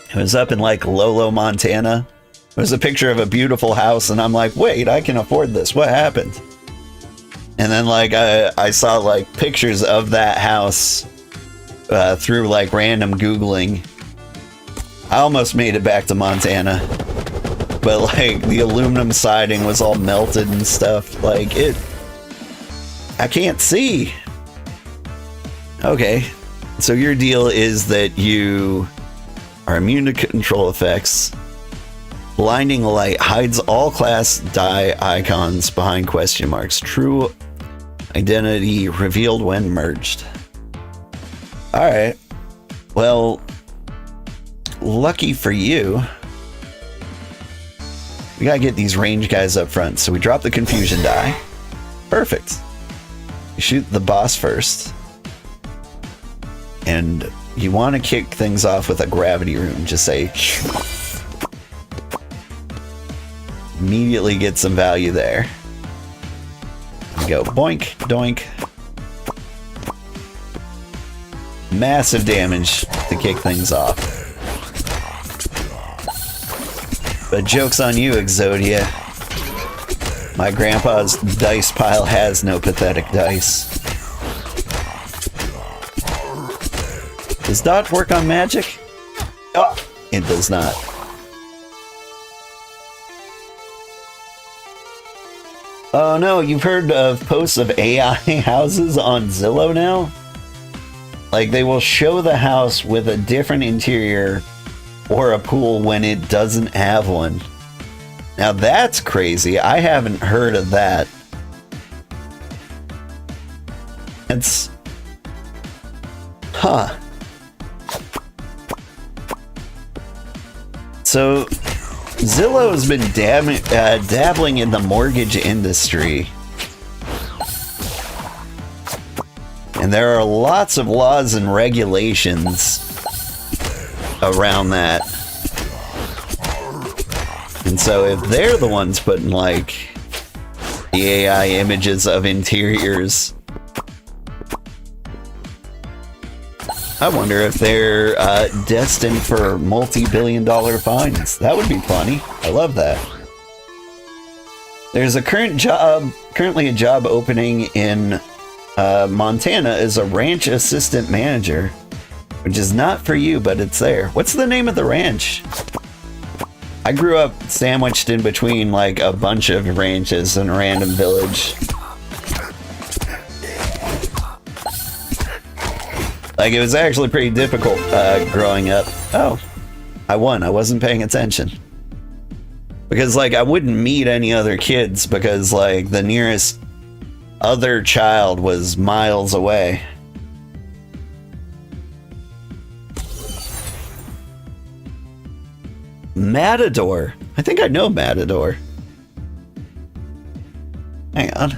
It was up in like Lolo, Montana. It was a picture of a beautiful house, and I'm like, wait, I can afford this. What happened? And then like I saw like pictures of that house through like random Googling. I almost made it back to Montana, but like the aluminum siding was all melted and stuff. Like I can't see. Okay, so your deal is that you are immune to control effects. Blinding light hides all class die icons behind question marks. True identity revealed when merged. Alright. Well, lucky for you, we gotta get these range guys up front. So we drop the confusion die. Perfect. You shoot the boss first. And you want to kick things off with a gravity rune. Just say... Immediately get some value there. Go boink, doink. Massive damage to kick things off. But joke's on you, Exodia. My grandpa's dice pile has no pathetic dice. Does dodge work on magic? Oh, it does not. Oh no, you've heard of posts of AI houses on Zillow now? Like, they will show the house with a different interior or a pool when it doesn't have one. Now that's crazy. I haven't heard of that. It's... Huh. So... Zillow has been dabbling in the mortgage industry. And there are lots of laws and regulations around that. And so if they're the ones putting, like, the AI images of interiors, I wonder if they're destined for multi-billion-dollar fines. That would be funny. I love that. There's a currently a job opening in Montana as a ranch assistant manager, which is not for you, but it's there. What's the name of the ranch? I grew up sandwiched in between like a bunch of ranches in a random village. Like, it was actually pretty difficult growing up. Oh, I won. I wasn't paying attention. Because, like, I wouldn't meet any other kids because, like, the nearest other child was miles away. Matador. I think I know Matador. Hang on.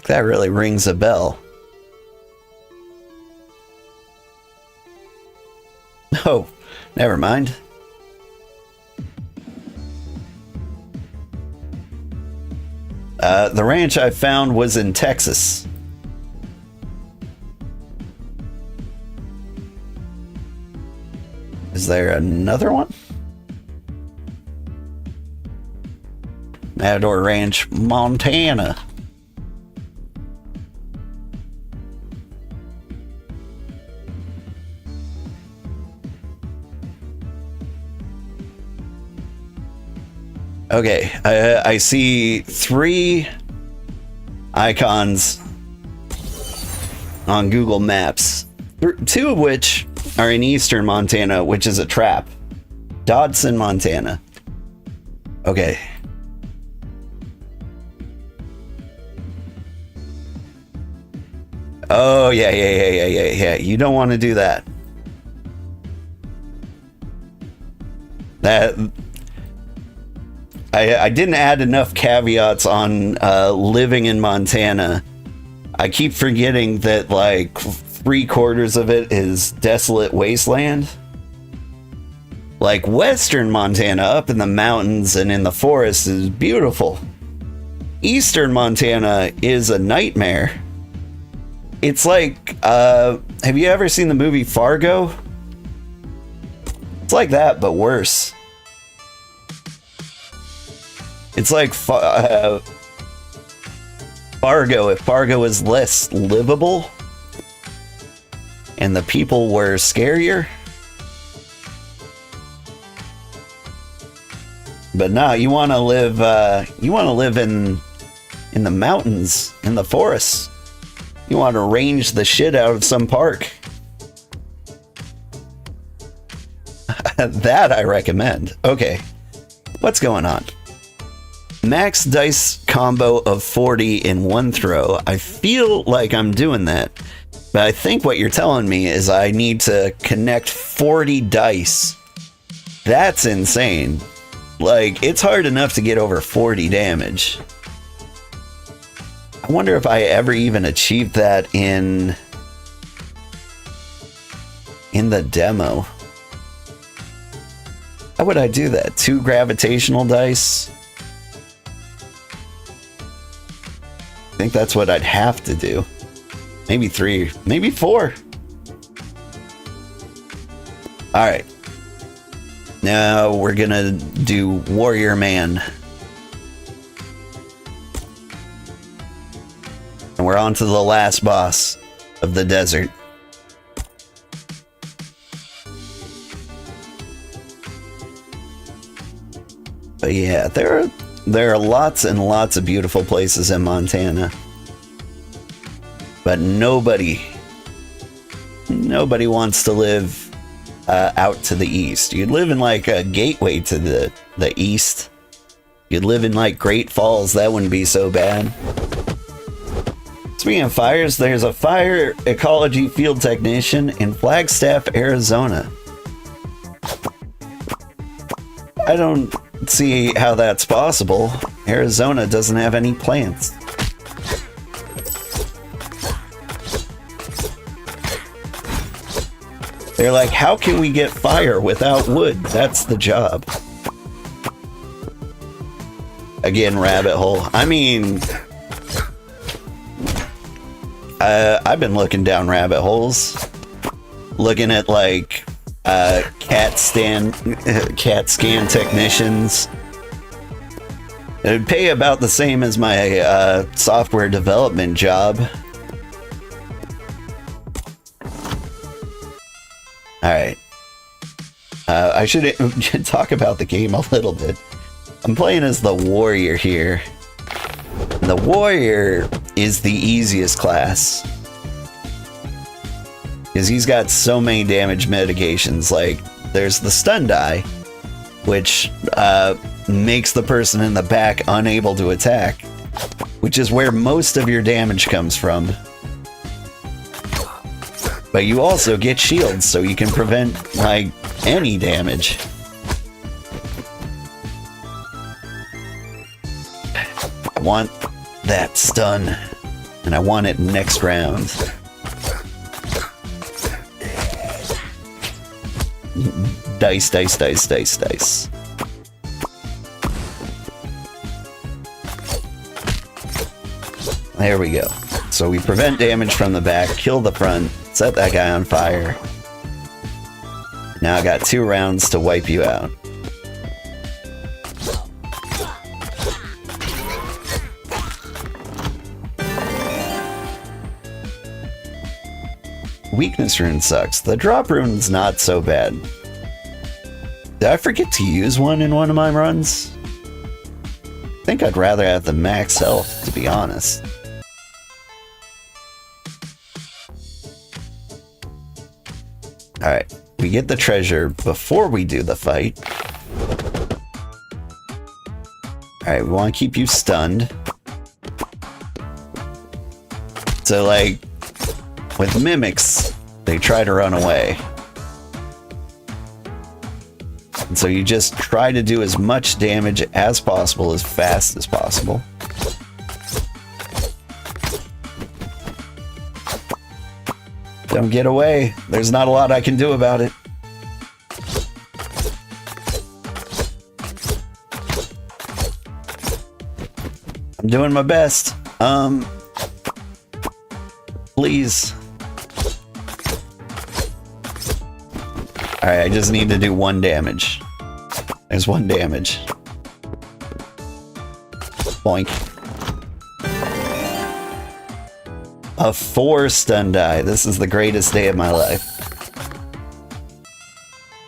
That really rings a bell. Oh, never mind. The ranch I found was in Texas. Is there another one? Matador Ranch, Montana. Okay, I see 3 icons on Google Maps, 2 of which are in eastern Montana, which is a trap. Dodson, Montana. Okay. Oh, yeah. You don't want to do that. I didn't add enough caveats on living in Montana. I keep forgetting that like 3/4 of it is desolate wasteland. Like western Montana up in the mountains and in the forest is beautiful. Eastern Montana is a nightmare. It's like, have you ever seen the movie Fargo? It's like that, but worse. It's like Fargo, if Fargo is less livable and the people were scarier. But no, you want to live in the mountains, in the forests. You want to range the shit out of some park. That I recommend. Okay, what's going on? Max dice combo of 40 in one throw. I feel like I'm doing that, but I think what you're telling me is I need to connect 40 dice. That's insane. Like, it's hard enough to get over 40 damage. I wonder if I ever even achieved that in the demo. How would I do that? 2 gravitational dice? I think that's what I'd have to do. Maybe 3, maybe 4. Alright. Now we're gonna do Warrior Man. And we're on to the last boss of the desert. But yeah, there are lots and lots of beautiful places in Montana. But nobody wants to live out to the east. You'd live in like a gateway to the east. You'd live in like Great Falls. That wouldn't be so bad. Speaking of fires, there's a fire ecology field technician in Flagstaff, Arizona. I don't see how that's possible. Arizona doesn't have any plants. They're like, how can we get fire without wood? That's the job. Again, rabbit hole. I mean, I've been looking down rabbit holes, looking at like CAT scan technicians. It would pay about the same as my software development job. Alright. I should talk about the game a little bit. I'm playing as the warrior here. The warrior is the easiest class, because he's got so many damage mitigations. Like, there's the stun die, which makes the person in the back unable to attack, which is where most of your damage comes from. But you also get shields, so you can prevent, like, any damage. I want that stun. And I want it next round. Dice, dice, dice, dice, dice. There we go. So we prevent damage from the back, kill the front, set that guy on fire. Now I got 2 rounds to wipe you out. Weakness rune sucks. The drop rune's not so bad. Did I forget to use one in one of my runs? I think I'd rather have the max health, to be honest. Alright, we get the treasure before we do the fight. Alright, we want to keep you stunned. So, like, with mimics, they try to run away. And so you just try to do as much damage as possible, as fast as possible. Don't get away. There's not a lot I can do about it. I'm doing my best. Please. Alright, I just need to do 1 damage. There's 1 damage. Boink. A 4 stun die. This is the greatest day of my life.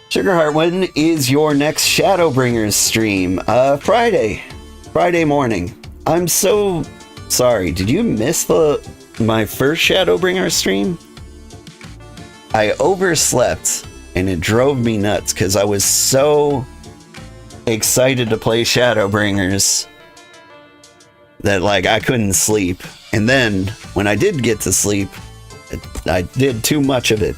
Sugarheart, when is your next Shadowbringers stream? Friday. Friday morning. I'm so sorry. Did you miss my first Shadowbringers stream? I overslept and it drove me nuts because I was so excited to play Shadowbringers that, like, I couldn't sleep. And then, when I did get to sleep, I did too much of it.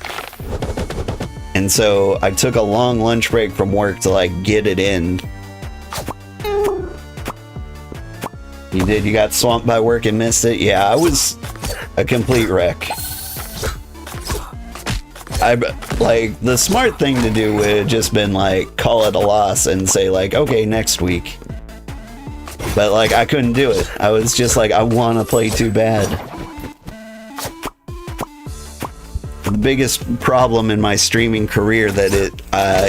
And so, I took a long lunch break from work to, like, get it in. You did? You got swamped by work and missed it? Yeah, I was a complete wreck. Like, the smart thing to do would have just been, like, call it a loss and say, like, okay, next week. But, like, I couldn't do it. I was just like, I want to play too bad. The biggest problem in my streaming career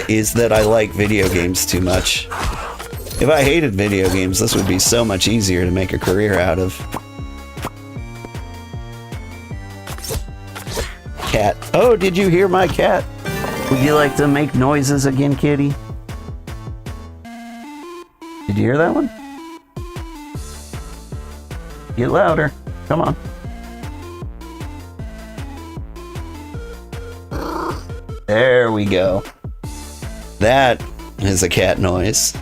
is that I like video games too much. If I hated video games, this would be so much easier to make a career out of. Cat. Oh, did you hear my cat? Would you like to make noises again, kitty? Did you hear that one? Get louder. Come on. There we go. That is a cat noise.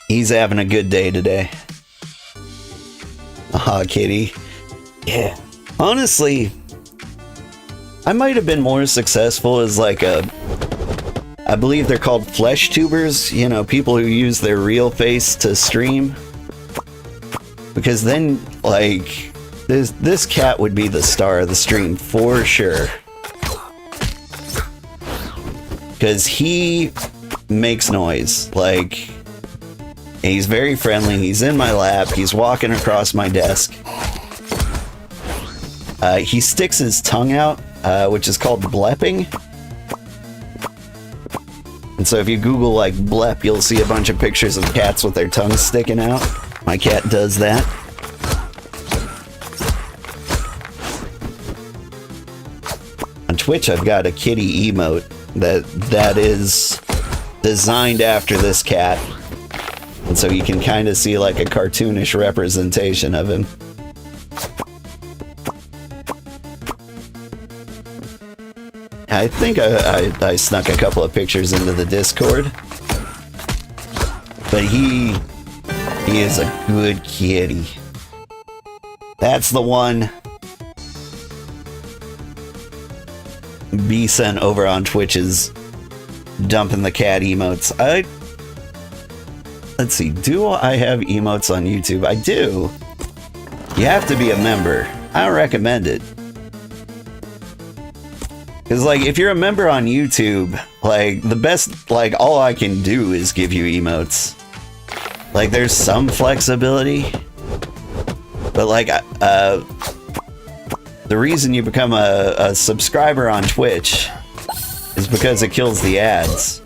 He's having a good day today. Aw, kitty. Yeah. Honestly, I might have been more successful as like I believe they're called flesh tubers, you know, people who use their real face to stream. Because then, like, this cat would be the star of the stream for sure. Because he makes noise, like, he's very friendly, he's in my lap, he's walking across my desk. He sticks his tongue out, which is called blepping. And so if you Google, like, blep, you'll see a bunch of pictures of cats with their tongues sticking out. My cat does that. On Twitch, I've got a kitty emote that is designed after this cat. And so you can kind of see, like, a cartoonish representation of him. I think I snuck a couple of pictures into the Discord. But he is a good kitty. That's the one. B sent over on Twitch is dumping the cat emotes. let's see, do I have emotes on YouTube? I do. You have to be a member. I don't recommend it. Because, like, if you're a member on YouTube, like, the best, like, all I can do is give you emotes. Like, there's some flexibility. But, like, the reason you become a subscriber on Twitch is because it kills the ads.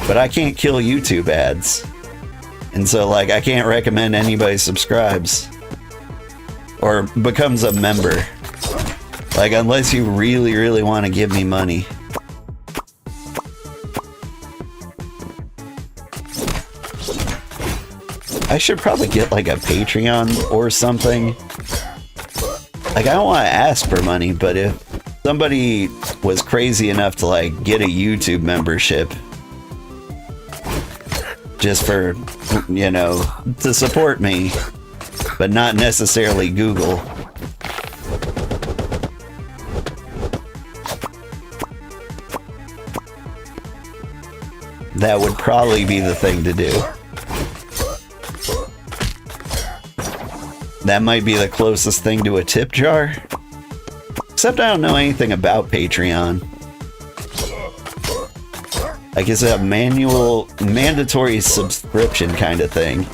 But I can't kill YouTube ads. And so, like, I can't recommend anybody subscribes. Or becomes a member. Like, unless you really, really want to give me money. I should probably get, like, a Patreon or something. Like, I don't want to ask for money, but if somebody was crazy enough to, like, get a YouTube membership just for, you know, to support me, but not necessarily Google. That would probably be the thing to do. That might be the closest thing to a tip jar. Except I don't know anything about Patreon. Like, is it a mandatory subscription kind of thing?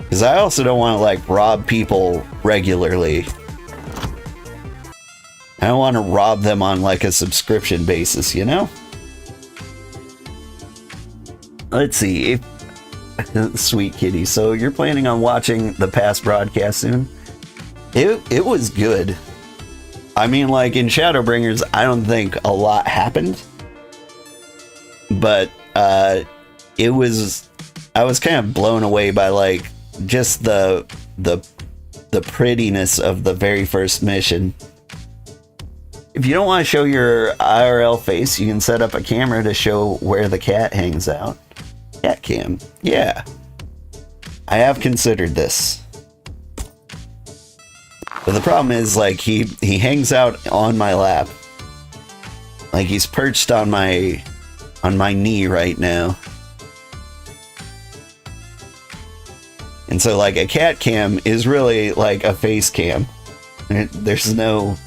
Because I also don't want to, like, rob people regularly. I don't want to rob them on, like, a subscription basis, you know? Let's see. Sweet kitty. So you're planning on watching the past broadcast soon? It was good. I mean, like, in Shadowbringers, I don't think a lot happened. But it was... I was kind of blown away by, like, just the prettiness of the very first mission. If you don't want to show your IRL face, you can set up a camera to show where the cat hangs out. Cat cam. Yeah. I have considered this. But the problem is, like, he hangs out on my lap. Like, he's perched on my knee right now. And so, like, a cat cam is really like a face cam. There's no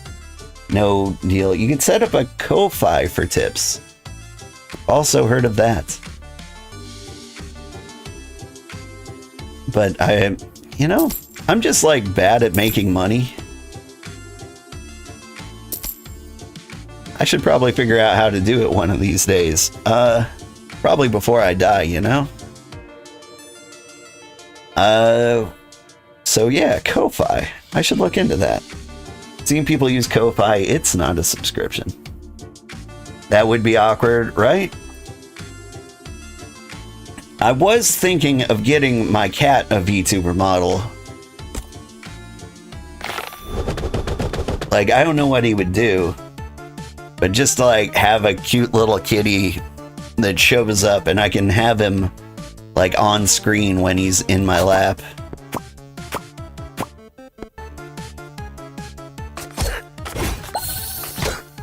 deal. You can set up a Ko-Fi for tips. Also heard of that. But I'm just, like, bad at making money. I should probably figure out how to do it one of these days. Probably before I die, you know? So yeah, Ko-Fi. I should look into that. Seeing people use Ko-Fi, it's not a subscription. That would be awkward, right? I was thinking of getting my cat a VTuber model. Like, I don't know what he would do, but just to, like, have a cute little kitty that shows up and I can have him, like, on screen when he's in my lap.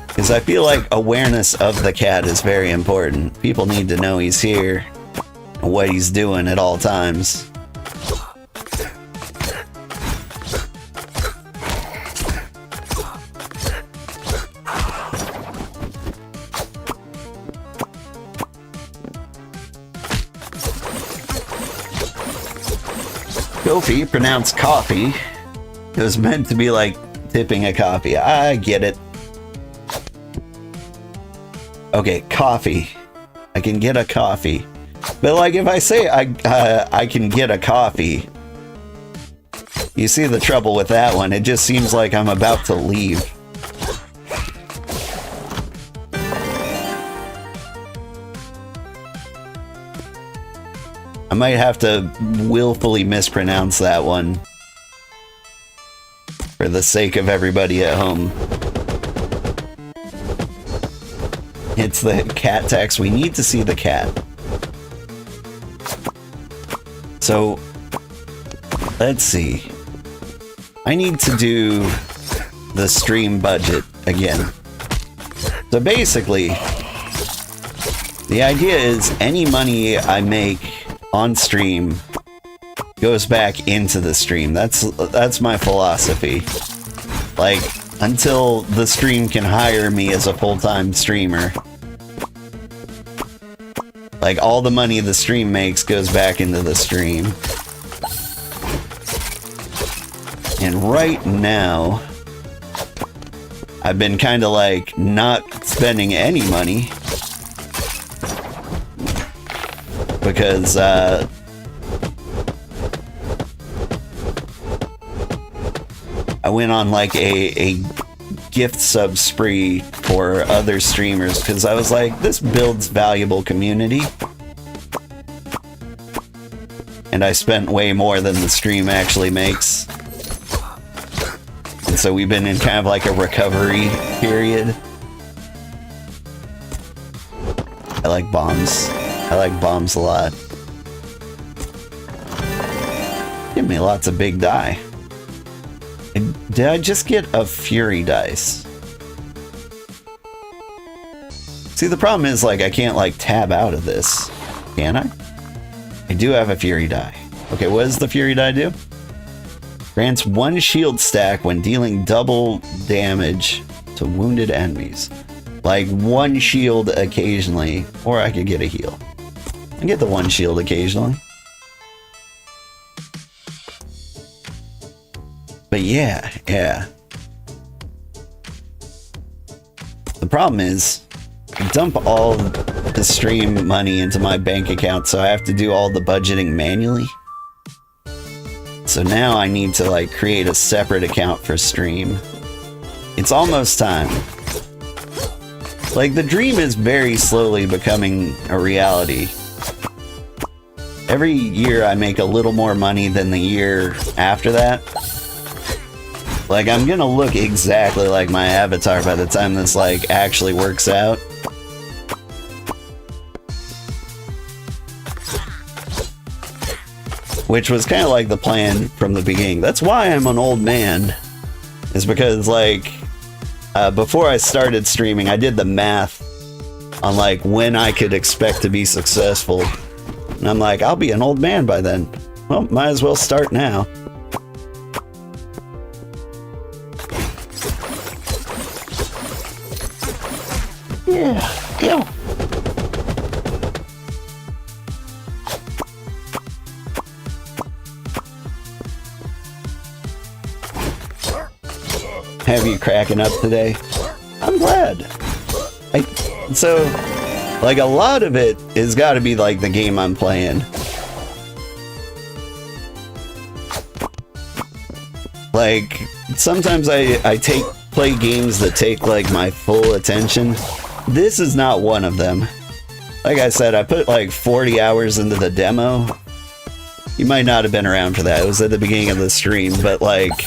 Because I feel like awareness of the cat is very important. People need to know he's here and what he's doing at all times. Kofi, pronounced coffee. It was meant to be like tipping a coffee. I get it. Okay, coffee. I can get a coffee. But, like, if I say I can get a coffee, you see the trouble with that one. It just seems like I'm about to leave. I might have to willfully mispronounce that one for the sake of everybody at home. It's the cat text. We need to see the cat. So, let's see. I need to do the stream budget again. So basically, The idea is any money I make on stream goes back into the stream. That's my philosophy. Like, until the stream can hire me as a full-time streamer. Like, all the money the stream makes goes back into the stream. And right now, I've been kind of like not spending any money. Because, I went on like a gift sub spree for other streamers because I was like, this builds valuable community. And I spent way more than the stream actually makes. And so we've been in kind of like a recovery period. I like bombs. I like bombs a lot. Give me lots of big die. Did I just get a Fury dice? See, the problem is, like, I can't, like, tab out of this. Can I? I do have a Fury die. Okay, what does the Fury die do? Grants 1 shield stack when dealing double damage to wounded enemies. Like, 1 shield occasionally. Or I could get a heal. I get the 1 shield occasionally. But yeah. The problem is, I dump all the stream money into my bank account, so I have to do all the budgeting manually. So now I need to like create a separate account for stream. It's almost time. Like, the dream is very slowly becoming a reality. Every year I make a little more money than the year after that. Like, I'm gonna look exactly like my avatar by the time this, like, actually works out. Which was kind of like the plan from the beginning. That's why I'm an old man. Is because, like, before I started streaming, I did the math on, like, when I could expect to be successful. And I'm like, I'll be an old man by then. Well, might as well start now. Yeah. Have you cracking up today? I'm glad. So, like, a lot of it has got to be like the game I'm playing. Like, sometimes I play games that take like my full attention. This is not one of them. Like I said, I put like 40 hours into the demo. You might not have been around for that. It was at the beginning of the stream, but like,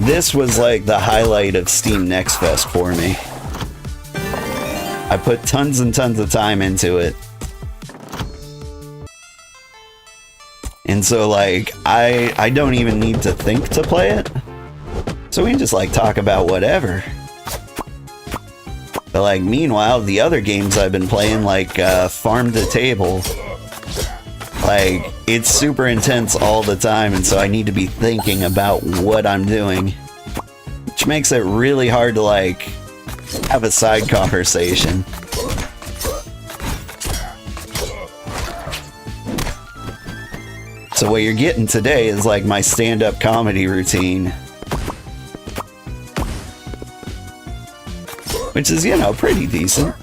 this was like the highlight of Steam Next Fest for me. I put tons and tons of time into it. And so like, I don't even need to think to play it. So we can just like talk about whatever. But like, meanwhile, the other games I've been playing, like Farm to Table, like, it's super intense all the time, and so I need to be thinking about what I'm doing. Which makes it really hard to like, have a side conversation. So what you're getting today is like my stand-up comedy routine. Which is, you know, pretty decent.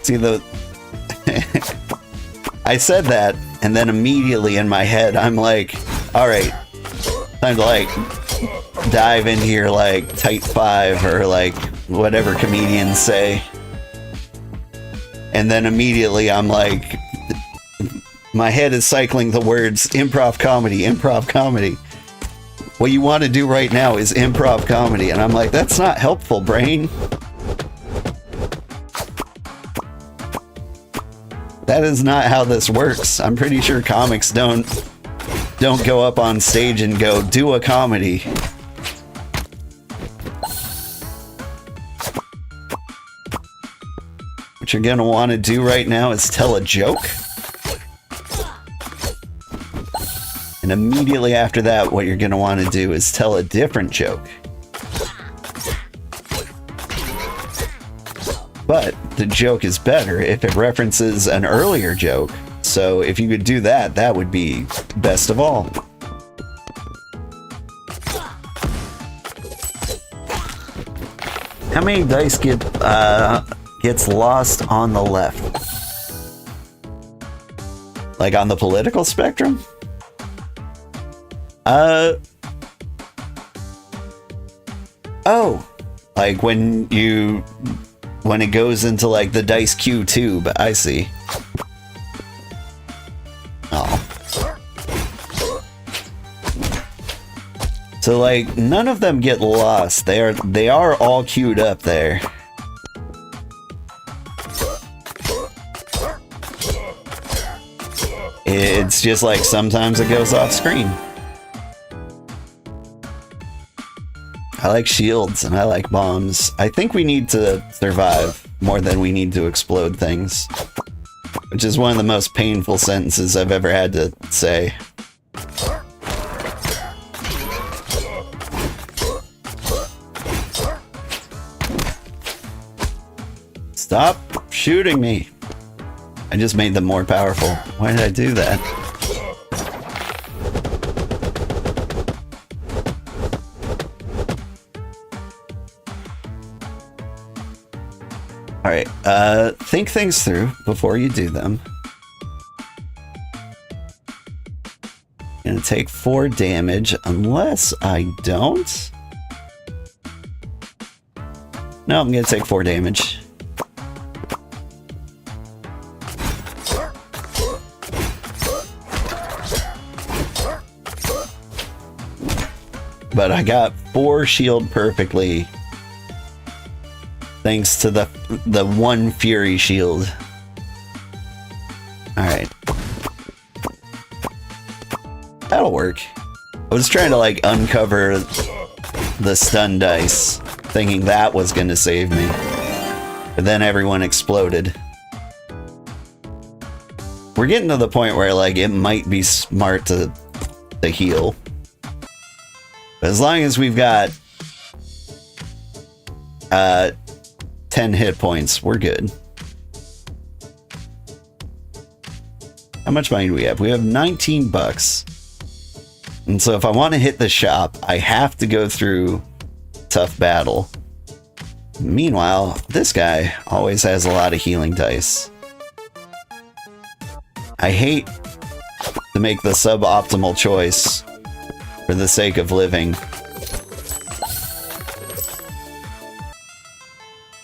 See, I said that, and then immediately in my head, I'm like, alright, time to like, dive into your like, Type 5, or like, whatever comedians say. And then immediately I'm like, my head is cycling the words improv comedy, improv comedy. What you want to do right now is improv comedy. And I'm like, that's not helpful, brain. That is not how this works. I'm pretty sure comics don't don't go up on stage and go, do a comedy. What you're gonna want to do right now is tell a joke. And immediately after that, what you're gonna want to do is tell a different joke. But the joke is better if it references an earlier joke. So if you could do that, that would be best of all. How many dice gets lost on the left? Like on the political spectrum? Oh, like when it goes into like the dice queue tube, I see. Oh. So like none of them get lost. They are all queued up there. It's just like sometimes it goes off screen. I like shields and I like bombs. I think we need to survive more than we need to explode things. Which is one of the most painful sentences I've ever had to say. Stop shooting me. I just made them more powerful. Why did I do that? Alright, think things through before you do them. Gonna take 4 damage unless I don't. No, I'm gonna take 4 damage. But I got 4 shield perfectly. Thanks to the 1 fury shield. Alright. That'll work. I was trying to like uncover the stun dice, thinking that was gonna save me. But then everyone exploded. We're getting to the point where like it might be smart to heal. But as long as we've got 10 hit points, we're good. How much money do we have? We have 19 bucks. And so if I want to hit the shop, I have to go through tough battle. Meanwhile, this guy always has a lot of healing dice. I hate to make the suboptimal choice for the sake of living.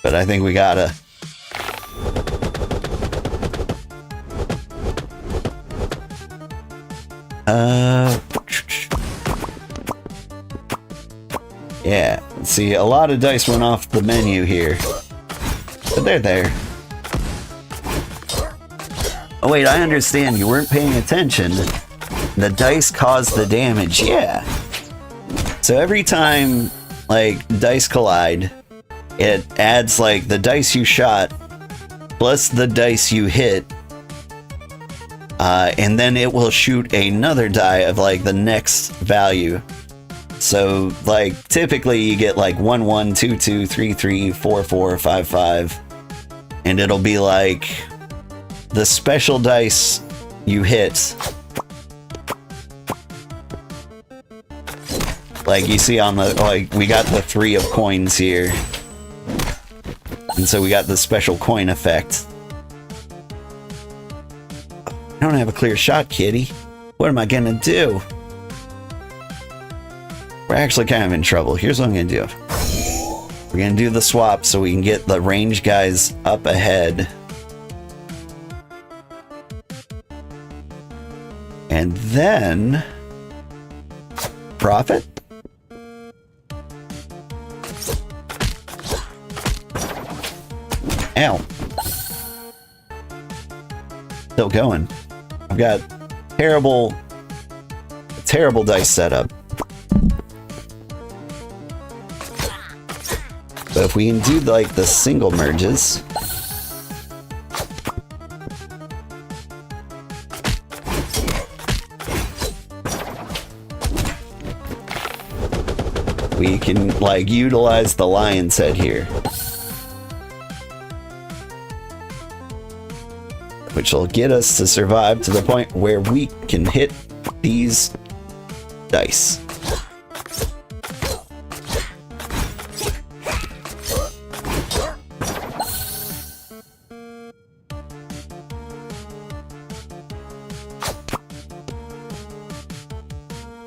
But I think we gotta. Yeah, see, a lot of dice went off the menu here. But they're there. Oh wait, I understand, you weren't paying attention. The dice caused the damage, yeah. So every time, like, dice collide, it adds, like, the dice you shot plus the dice you hit. And then it will shoot another die of, like, the next value. So, like, typically you get, like, 1, 1, 2, 2, 3, 3, 4, 4, 5, 5. And it'll be, like, the special dice you hit. Like, you see on the, like, we got the 3 of coins here. And so we got the special coin effect. I don't have a clear shot, kitty. What am I gonna do? We're actually kind of in trouble. Here's what I'm gonna do. We're gonna do the swap so we can get the range guys up ahead. And then... profit? Ow. Still going. I've got terrible terrible dice setup. But if we can do like the single merges, we can like utilize the lion's head here, which will get us to survive to the point where we can hit these dice.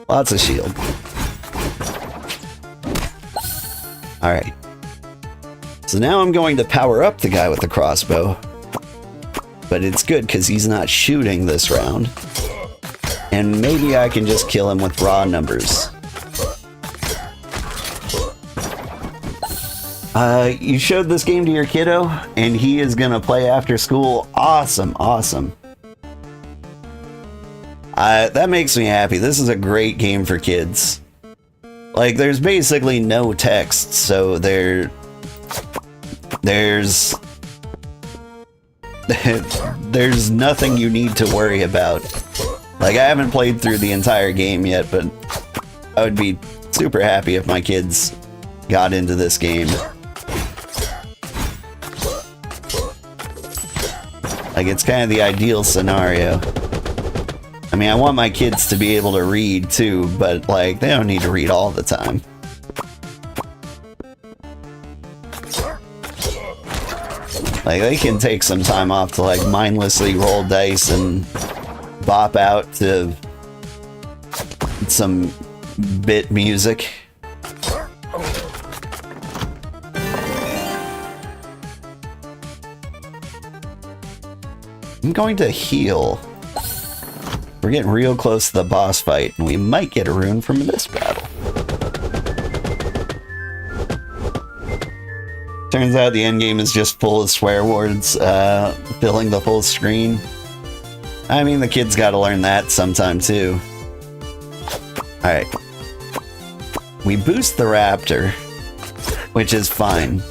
Lots of shield. Alright. So now I'm going to power up the guy with the crossbow. But it's good because he's not shooting this round. And maybe I can just kill him with raw numbers. You showed this game to your kiddo, and he is gonna play after school. Awesome, awesome. That makes me happy. This is a great game for kids. Like, there's basically no text, so there's nothing you need to worry about. Like, I haven't played through the entire game yet, but I would be super happy if my kids got into this game. Like, it's kind of the ideal scenario. I mean, I want my kids to be able to read too, but like, they don't need to read all the time. Like, they can take some time off to like mindlessly roll dice and bop out to some bit music. I'm going to heal. We're getting real close to the boss fight, and we might get a rune from this battle. Turns out the endgame is just full of swear words, filling the full screen. I mean, the kids gotta learn that sometime too. Alright. We boost the raptor, which is fine.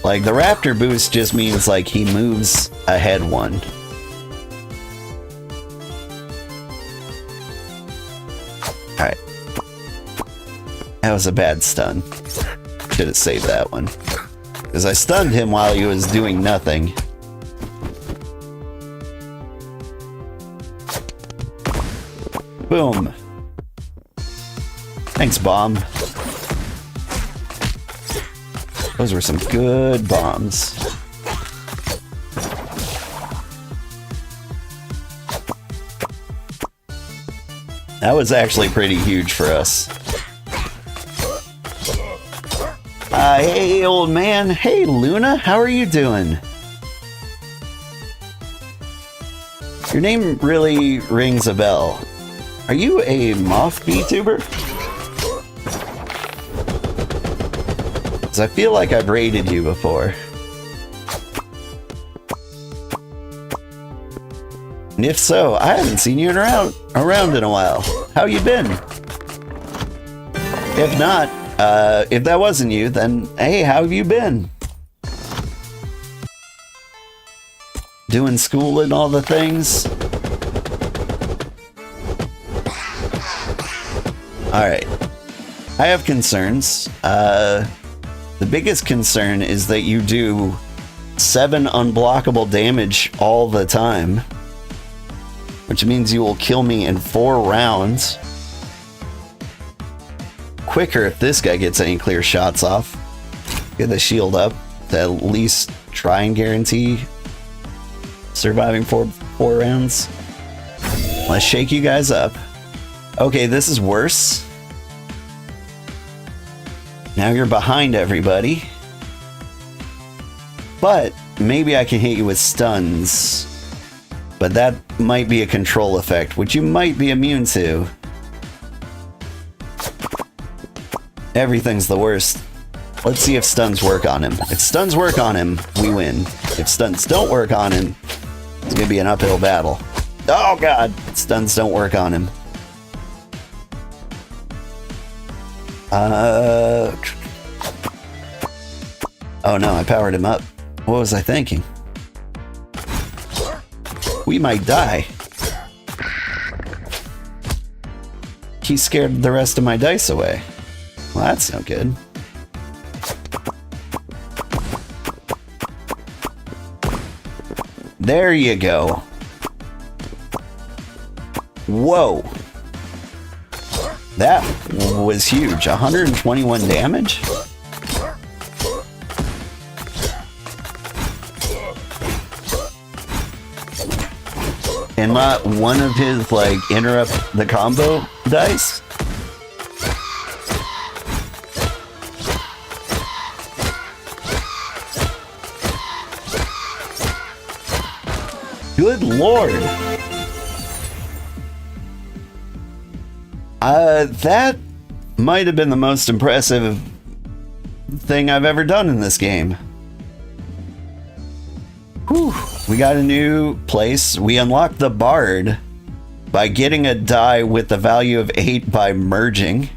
Like, the raptor boost just means, like, he moves ahead one. Alright. That was a bad stun. Should have saved that one. Because I stunned him while he was doing nothing. Boom. Thanks, bomb. Those were some good bombs. That was actually pretty huge for us. Hey, old man. Hey, Luna. How are you doing? Your name really rings a bell. Are you a moth VTuber? Because I feel like I've raided you before. And if so, I haven't seen you around in a while. How you been? If not, if that wasn't you, then hey, how have you been? Doing school and all the things? Alright. I have concerns. The biggest concern is that you do 7 unblockable damage all the time. Which means you will kill me in 4 rounds. Quicker if this guy gets any clear shots off. Get the shield up to at least try and guarantee surviving 4 rounds. Let's shake you guys up. Okay, this is worse. Now you're behind everybody. But maybe I can hit you with stuns. But that might be a control effect, which you might be immune to. Everything's the worst. Let's see if stuns work on him. If stuns work on him, we win. If stuns don't work on him, it's gonna be an uphill battle. Oh god! Stuns don't work on him. Oh no, I powered him up. What was I thinking? We might die. He scared the rest of my dice away. Well, that's no good. There you go. Whoa. That was huge. 121 damage? And not one of his, like, interrupt the combo dice? Good lord. That might have been the most impressive thing I've ever done in this game. Whew. We got a new place. We unlocked the Bard by getting a die with the value of 8 by merging.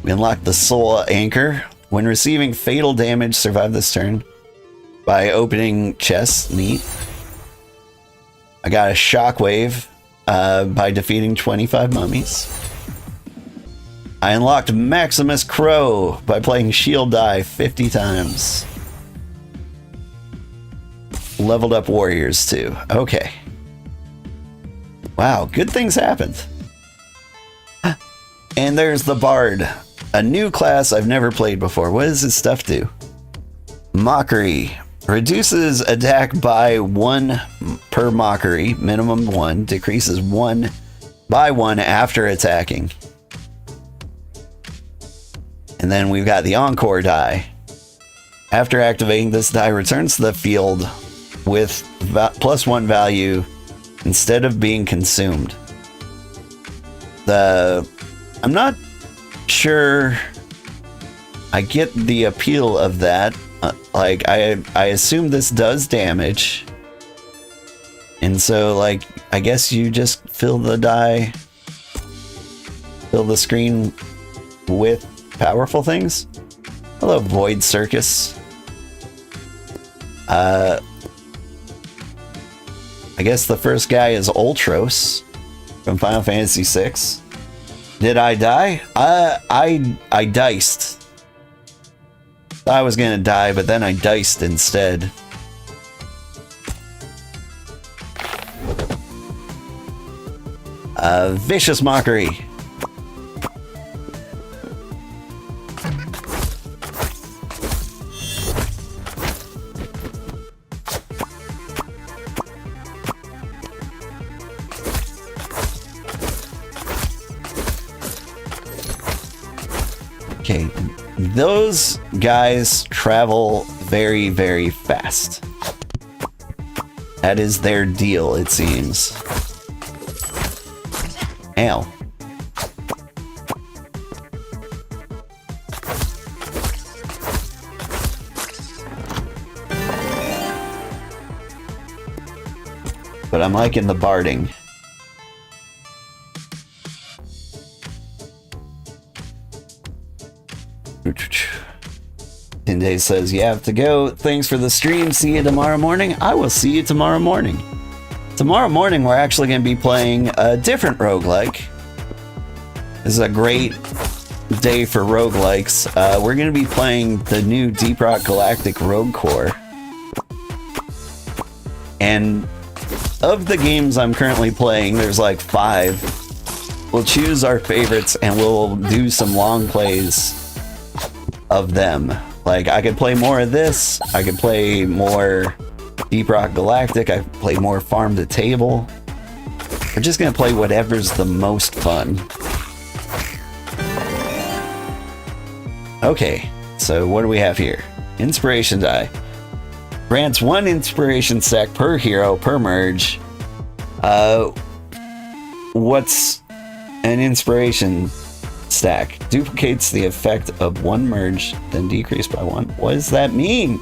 We unlocked the Soul Anchor. When receiving fatal damage, survive this turn by opening chests. Neat. I got a Shockwave by defeating 25 mummies. I unlocked Maximus Crow by playing Shield Die 50 times. Leveled up warriors too. Okay. Wow, good things happened. And there's the Bard, a new class I've never played before. What does this stuff do? Mockery. Reduces attack by 1 per mockery, minimum 1. Decreases 1 by 1 after attacking. And then we've got the Encore die. After activating, this die returns to the field with +1 value instead of being consumed. I'm not sure I get the appeal of that. Like, I assume this does damage. And so, like, I guess you just fill the screen with powerful things. Hello, Void Circus. I guess the first guy is Ultros from Final Fantasy VI. Did I die? I diced. I was gonna die, but then I diced instead. Vicious Mockery. Okay, those guys travel very, very fast. That is their deal, it seems. Ow. But I'm liking the barding. Tinde says, you have to go. Thanks for the stream. See you tomorrow morning. I will see you tomorrow morning. Tomorrow morning, we're actually going to be playing a different roguelike. This is a great day for roguelikes. We're going to be playing the new Deep Rock Galactic Rogue Core. And of the games I'm currently playing, there's like 5. We'll choose our favorites and we'll do some long plays of them. Like, I could play more of this, I could play more Deep Rock Galactic, I could play more Farm to Table. We're just gonna play whatever's the most fun. Okay, so what do we have here? Inspiration die. Grants 1 inspiration stack per hero per merge. What's an inspiration stack? Duplicates the effect of 1 merge, then decreased by 1. What does that mean?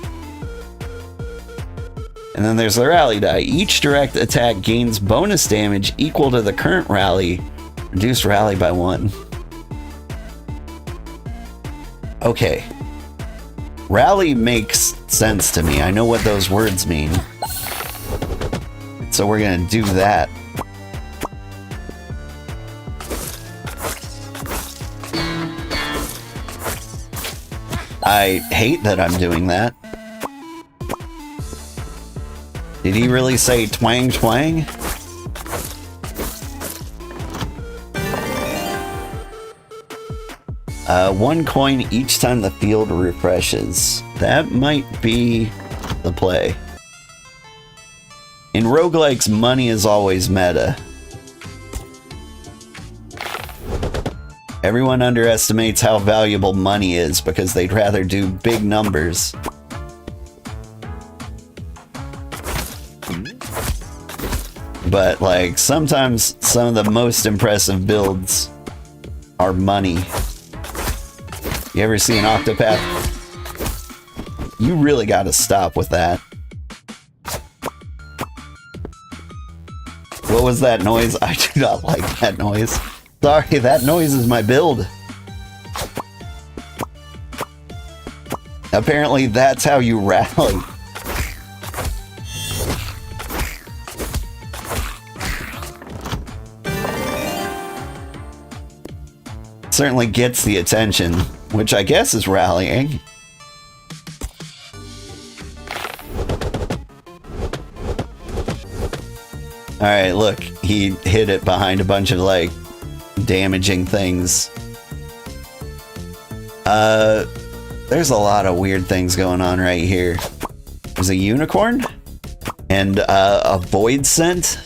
And then there's the rally die. Each direct attack gains bonus damage equal to the current rally. Reduce rally by 1. Okay. Rally makes sense to me. I know what those words mean. So we're gonna do that. I hate that I'm doing that. Did he really say twang twang? One coin each time the field refreshes. That might be the play. In roguelikes, money is always meta. Everyone underestimates how valuable money is because they'd rather do big numbers. But, like, sometimes some of the most impressive builds are money. You ever see an Octopath? You really gotta stop with that. What was that noise? I do not like that noise. Sorry, that noise is my build. Apparently that's how you rally. Certainly gets the attention, which I guess is rallying. Alright, look, he hid it behind a bunch of, like, damaging things. There's a lot of weird things going on right here. There's a unicorn and a void scent.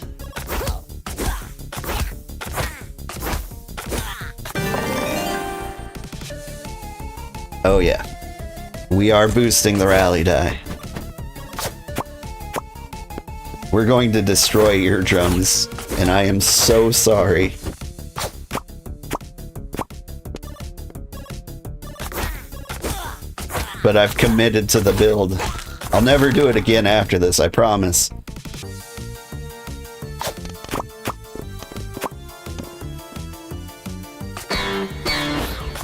Oh yeah, we are boosting the rally die. We're going to destroy eardrums, and I am so sorry. But I've committed to the build. I'll never do it again after this, I promise.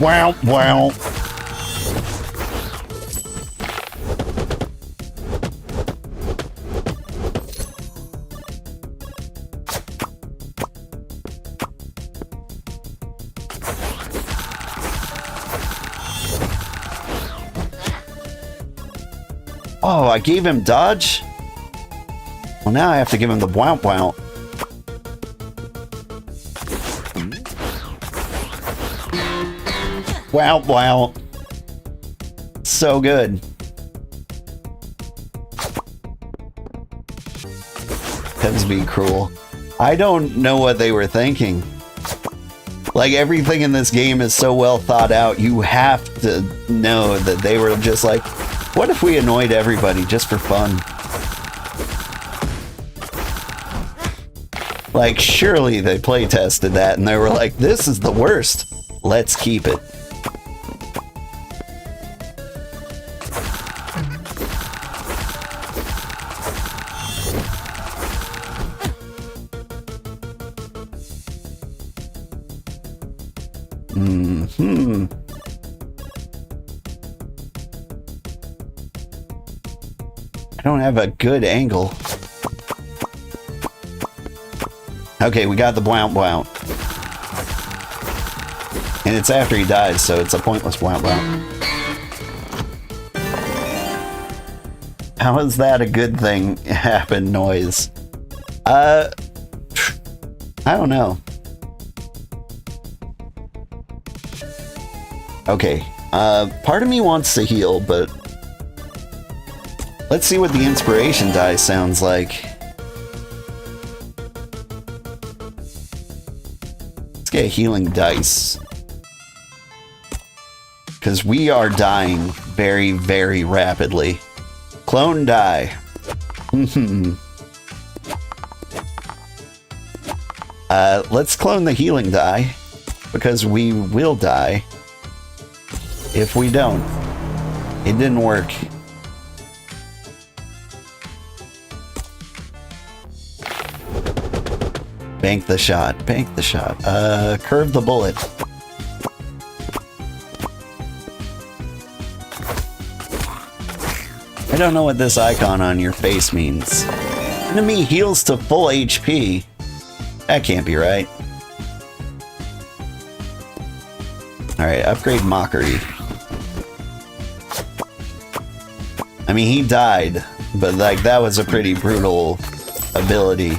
Wow, wow. Oh, I gave him dodge? Well, now I have to give him the wow wow. Wow wow. So good. That's be cruel. I don't know what they were thinking. Like, everything in this game is so well thought out, you have to know that they were just like, what if we annoyed everybody just for fun? Like, surely they play tested that and they were like, this is the worst. Let's keep it. I don't have a good angle. Okay, we got the blount blount. And it's after he dies, so it's a pointless blount blount. How is that a good thing happen noise? I don't know. Okay, part of me wants to heal, but let's see what the inspiration die sounds like. Let's get a healing dice. Because we are dying very, very rapidly. Clone die. Let's clone the healing die, because we will die if we don't. It didn't work. Bank the shot. Bank the shot. Curve the bullet. I don't know what this icon on your face means. Enemy heals to full HP. That can't be right. Alright, upgrade Mockery. I mean, he died, but like that was a pretty brutal ability.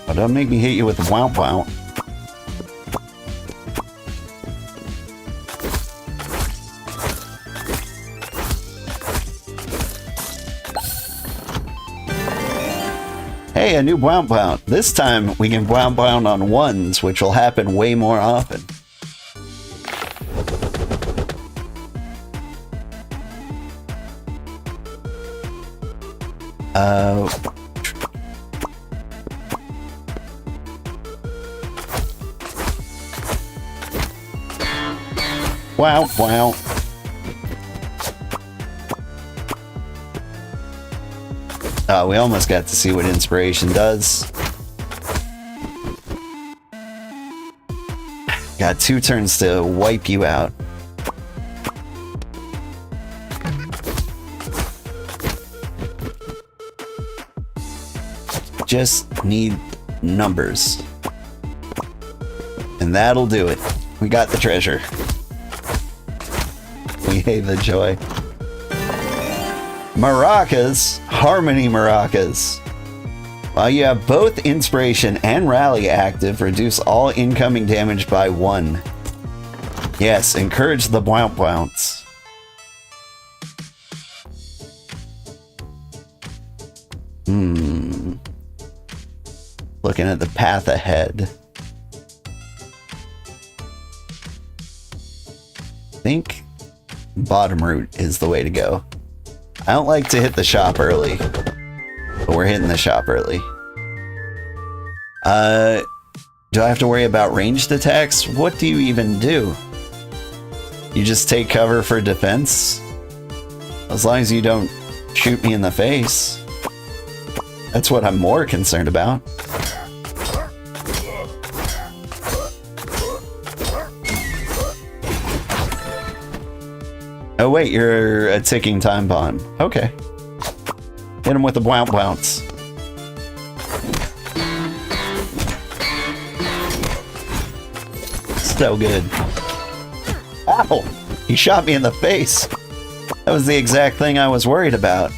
Oh, don't make me hit you with the wow wow. Hey, a new Bound Bound. This time we can Bound Bound on ones, which will happen way more often. Wow, wow. We almost got to see what inspiration does. Got 2 turns to wipe you out. Just need numbers. And that'll do it. We got the treasure. We hate the joy. Maracas, Harmony Maracas. While you have both Inspiration and Rally active, reduce all incoming damage by 1. Yes, encourage the bounce bounce. Looking at the path ahead. I think bottom route is the way to go. I don't like to hit the shop early, but we're hitting the shop early. Do I have to worry about ranged attacks? What do you even do? You just take cover for defense? As long as you don't shoot me in the face. That's what I'm more concerned about. Oh wait, you're a ticking time bomb. Okay. Hit him with the bounce bounce. So good. Ow! He shot me in the face. That was the exact thing I was worried about.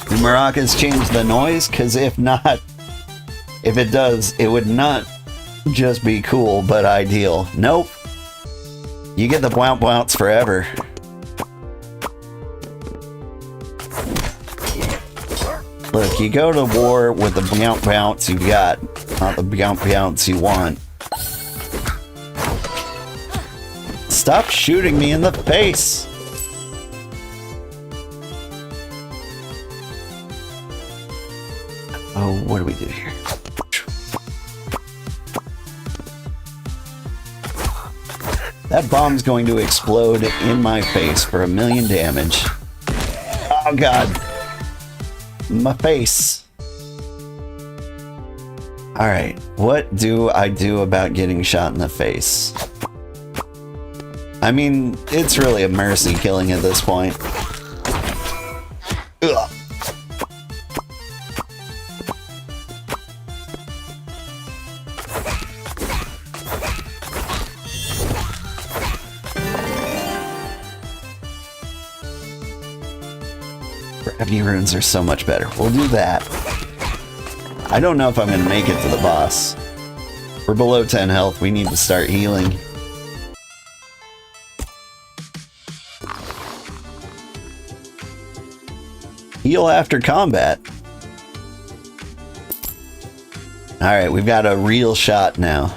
Do maracas change the noise? Because if not, if it does, it would not just be cool, but ideal. Nope. You get the bounce bounce forever. Look, you go to war with the bounce bounce you got, not the bounce bounce you want. Stop shooting me in the face! Oh, what do we do here? That bomb's going to explode in my face for 1,000,000 damage. Oh god. My face. Alright, what do I do about getting shot in the face? I mean, it's really a mercy killing at this point. Ugh. Gravity runes are so much better. We'll do that. I don't know if I'm going to make it to the boss. We're below 10 health. We need to start healing. Heal after combat. Alright, we've got a real shot now.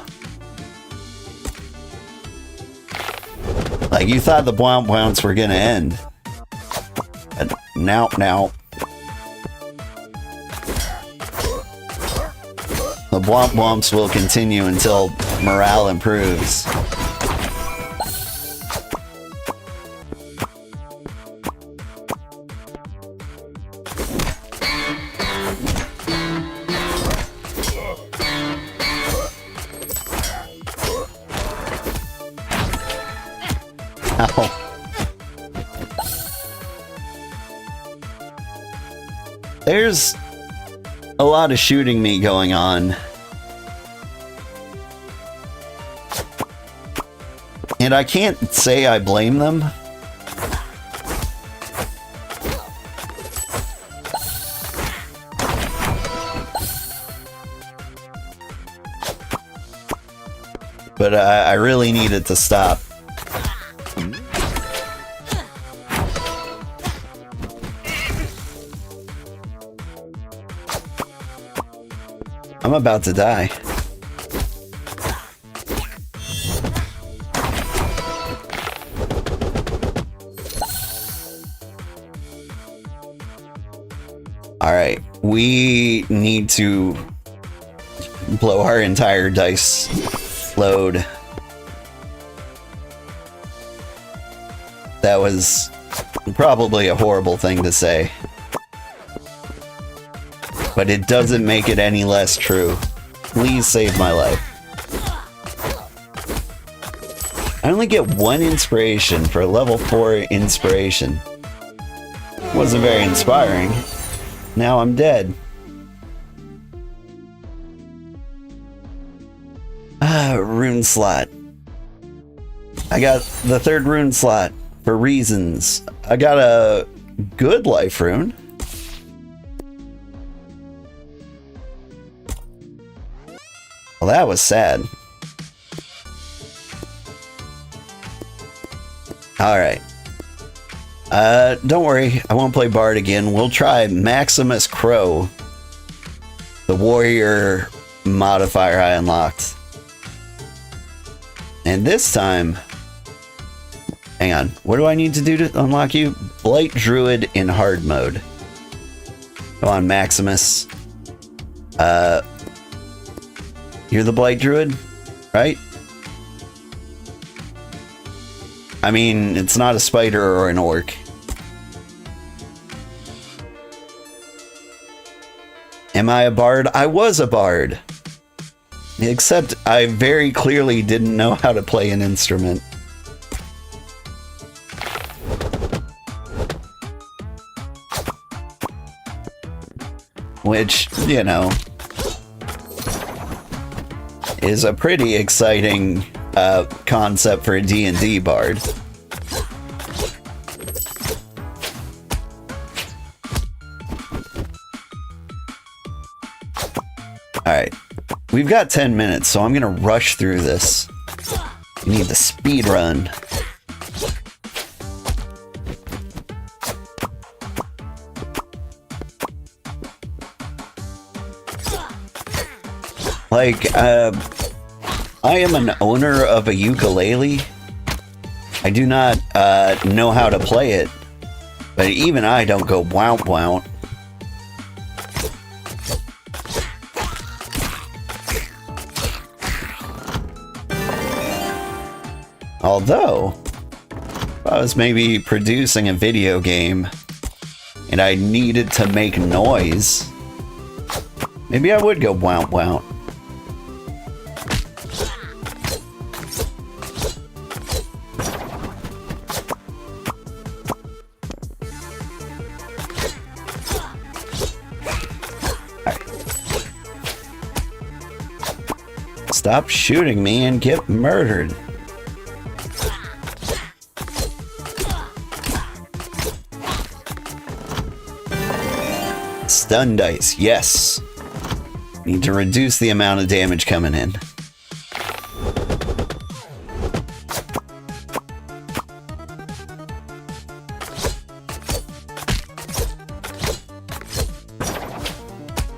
Like, you thought the bounce bounce were going to end. Now. The Blomp Blomps will continue until morale improves. Ow. There's a lot of shooting me going on. And I can't say I blame them. But I really need it to stop. I'm about to die. Alright, we need to blow our entire dice load. That was probably a horrible thing to say. But it doesn't make it any less true. Please save my life. I only get 1 inspiration for a level 4 inspiration. Wasn't very inspiring. Now I'm dead. Rune slot. I got the 3rd rune slot for reasons. I got a good life rune. Well, that was sad. Alright. Don't worry, I won't play Bard again. We'll try Maximus Crow, the warrior modifier I unlocked. And this time... Hang on, what do I need to do to unlock you? Blight Druid in hard mode. Go on, Maximus. You're the Blight Druid, right? I mean, it's not a spider or an orc. Am I a bard? I was a bard. Except I very clearly didn't know how to play an instrument. Which, you know, is a pretty exciting concept for a D&D bard. Alright, we've got 10 minutes, so I'm gonna rush through this. We need the speed run. Like, I am an owner of a ukulele. I do not know how to play it, but even I don't go wow wow. Although, if I was maybe producing a video game and I needed to make noise, maybe I would go wow wow. Stop shooting me and get murdered. Stun dice, yes. Need to reduce the amount of damage coming in.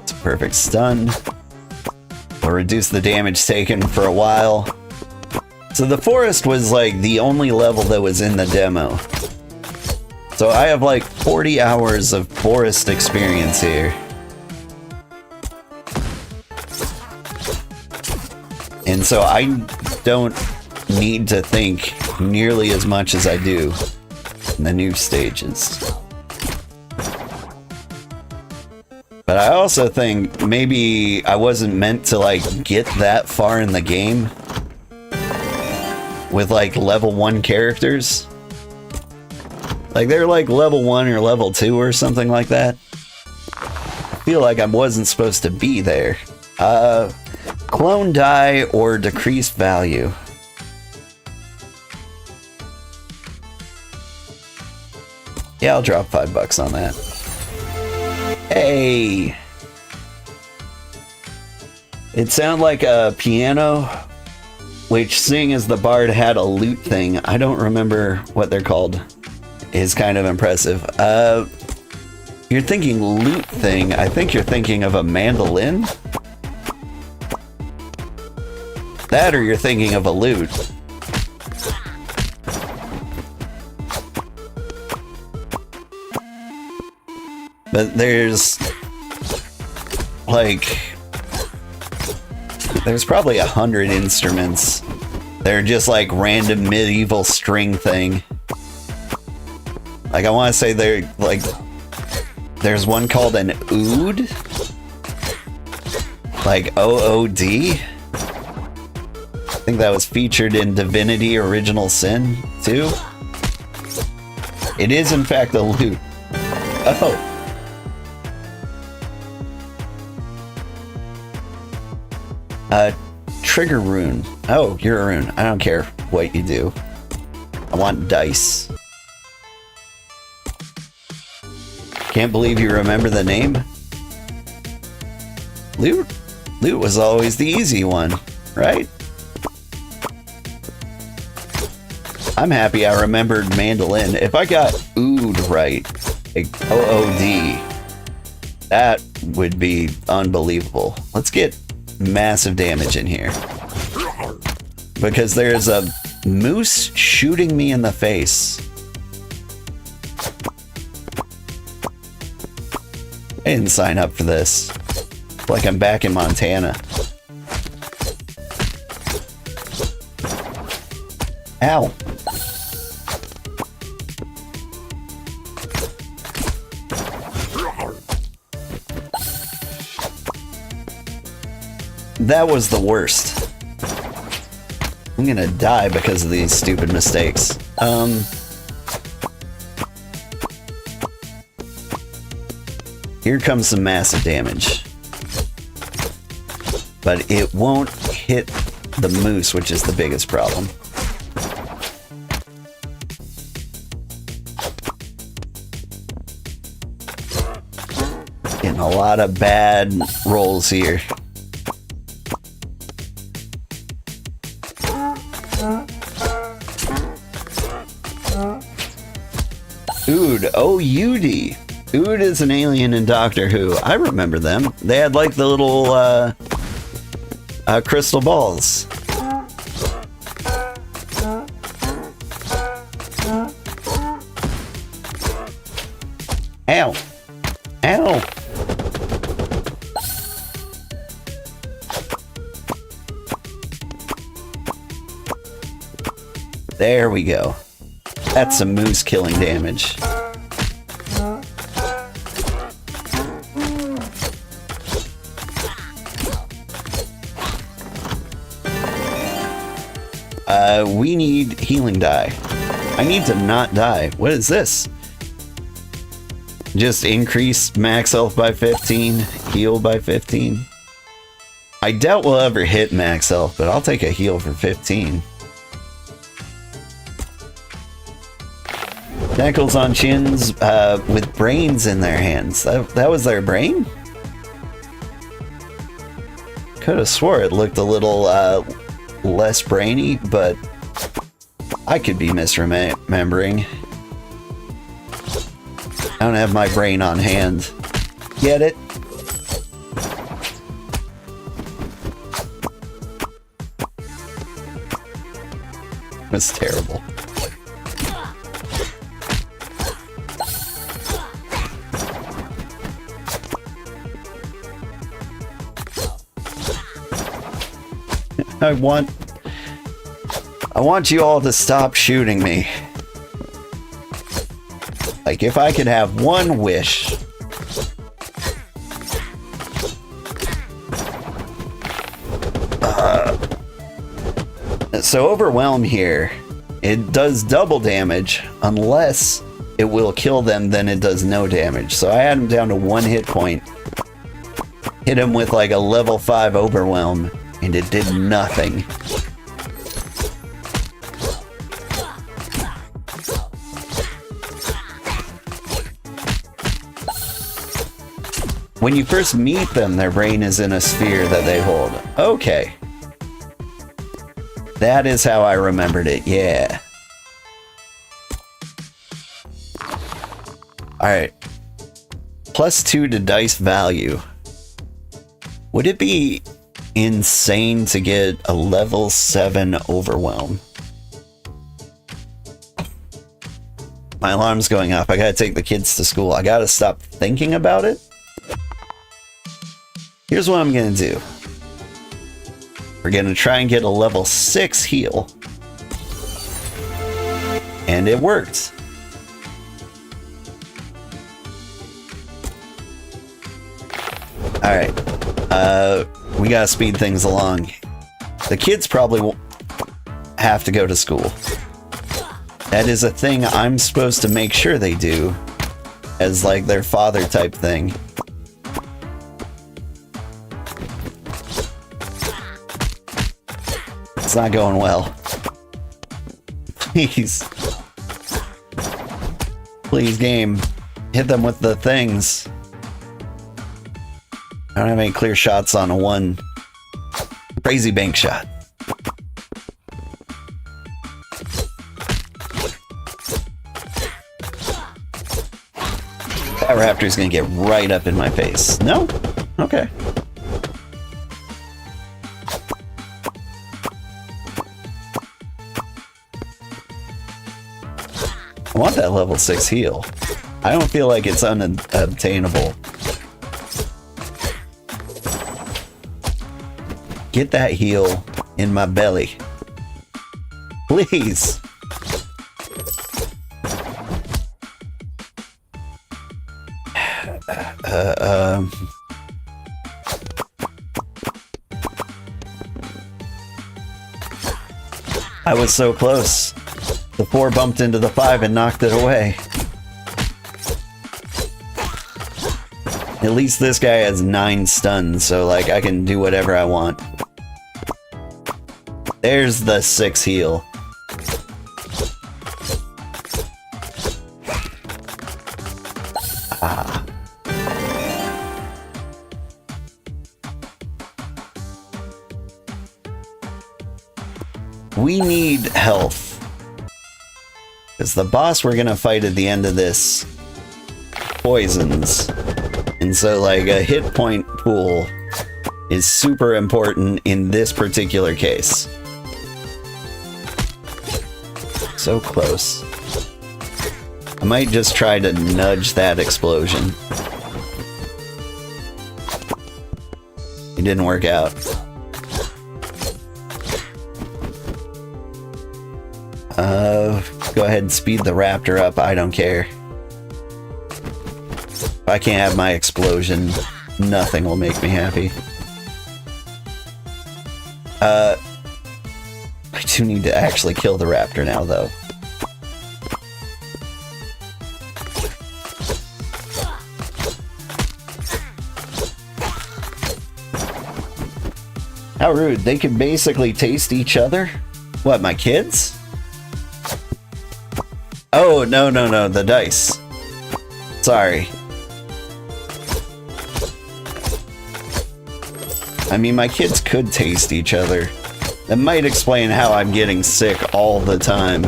It's a perfect stun. Will reduce the damage taken for a while. So the forest was like the only level that was in the demo. So I have like 40 hours of forest experience here. And so I don't need to think nearly as much as I do in the new stages. But I also think maybe I wasn't meant to like get that far in the game with like level 1 characters. Like they're like level 1 or level 2 or something like that. I feel like I wasn't supposed to be there. Clone die or decreased value. Yeah, I'll drop $5 on that. Hey! It sounded like a piano, which, seeing as the bard had a lute thing, I don't remember what they're called, is kind of impressive. You're thinking lute thing, I think you're thinking of a mandolin? That or you're thinking of a lute. But there's probably 100 instruments. They're just like random medieval string thing. Like I want to say there's one called an oud. Like OOD. I think that was featured in Divinity Original Sin 2. It is in fact a lute. Oh. Trigger rune. Oh, you're a rune. I don't care what you do. I want dice. Can't believe you remember the name. Lute was always the easy one, right? I'm happy I remembered mandolin. If I got oud right, like OOD, that would be unbelievable. Let's get massive damage in here. Because there's a moose shooting me in the face. I didn't sign up for this. Like I'm back in Montana. Ow. That was the worst. I'm gonna die because of these stupid mistakes. Here comes some massive damage. But it won't hit the moose, which is the biggest problem. Getting a lot of bad rolls here. Oud, O-U-D. Oud is an alien in Doctor Who. I remember them. They had like the little crystal balls. Ow. Ow. There we go. That's some moose killing damage. We need healing die. I need to not die. What is this? Just increase max health by 15, heal by 15. I doubt we'll ever hit max health, but I'll take a heal for 15. Knuckles on chins with brains in their hands. That was their brain? Could have swore it looked a little less brainy, but I could be misremembering. I don't have my brain on hand. Get it? That's terrible. I want you all to stop shooting me. Like, if I could have one wish. So Overwhelm here, it does double damage unless it will kill them than it does no damage. So I had him down to 1 hit point. Hit him with like a level 5 overwhelm, and it did nothing. When you first meet them, their brain is in a sphere that they hold. Okay. That is how I remembered it, yeah. Alright. +2 to dice value. Would it be insane to get a level 7 overwhelm? My alarm's going off. I gotta take the kids to school. I gotta stop thinking about it. Here's what I'm gonna do. We're gonna try and get a level 6 heal. And it worked. Alright. We gotta speed things along. The kids probably won't have to go to school. That is a thing I'm supposed to make sure they do. As like their father type thing. It's not going well. Please. Please, game. Hit them with the things. I don't have any clear shots on a 1. Crazy bank shot. That raptor's gonna get right up in my face. No? Okay. I want that level 6 heal. I don't feel like it's unobtainable. Get that heal in my belly. Please. I was so close. The 4 bumped into the 5 and knocked it away. At least this guy has 9 stuns, so like I can do whatever I want. There's the 6 heal. Ah. We need health. Because the boss we're gonna fight at the end of this poisons. And so like a hit point pool is super important in this particular case. So close. I might just try to nudge that explosion. It didn't work out. Go ahead and speed the raptor up. I don't care. If I can't have my explosion, nothing will make me happy. I do need to actually kill the raptor now, though. How rude. They can basically taste each other? What, my kids? Oh, no, the dice. Sorry. I mean, my kids could taste each other. That might explain how I'm getting sick all the time.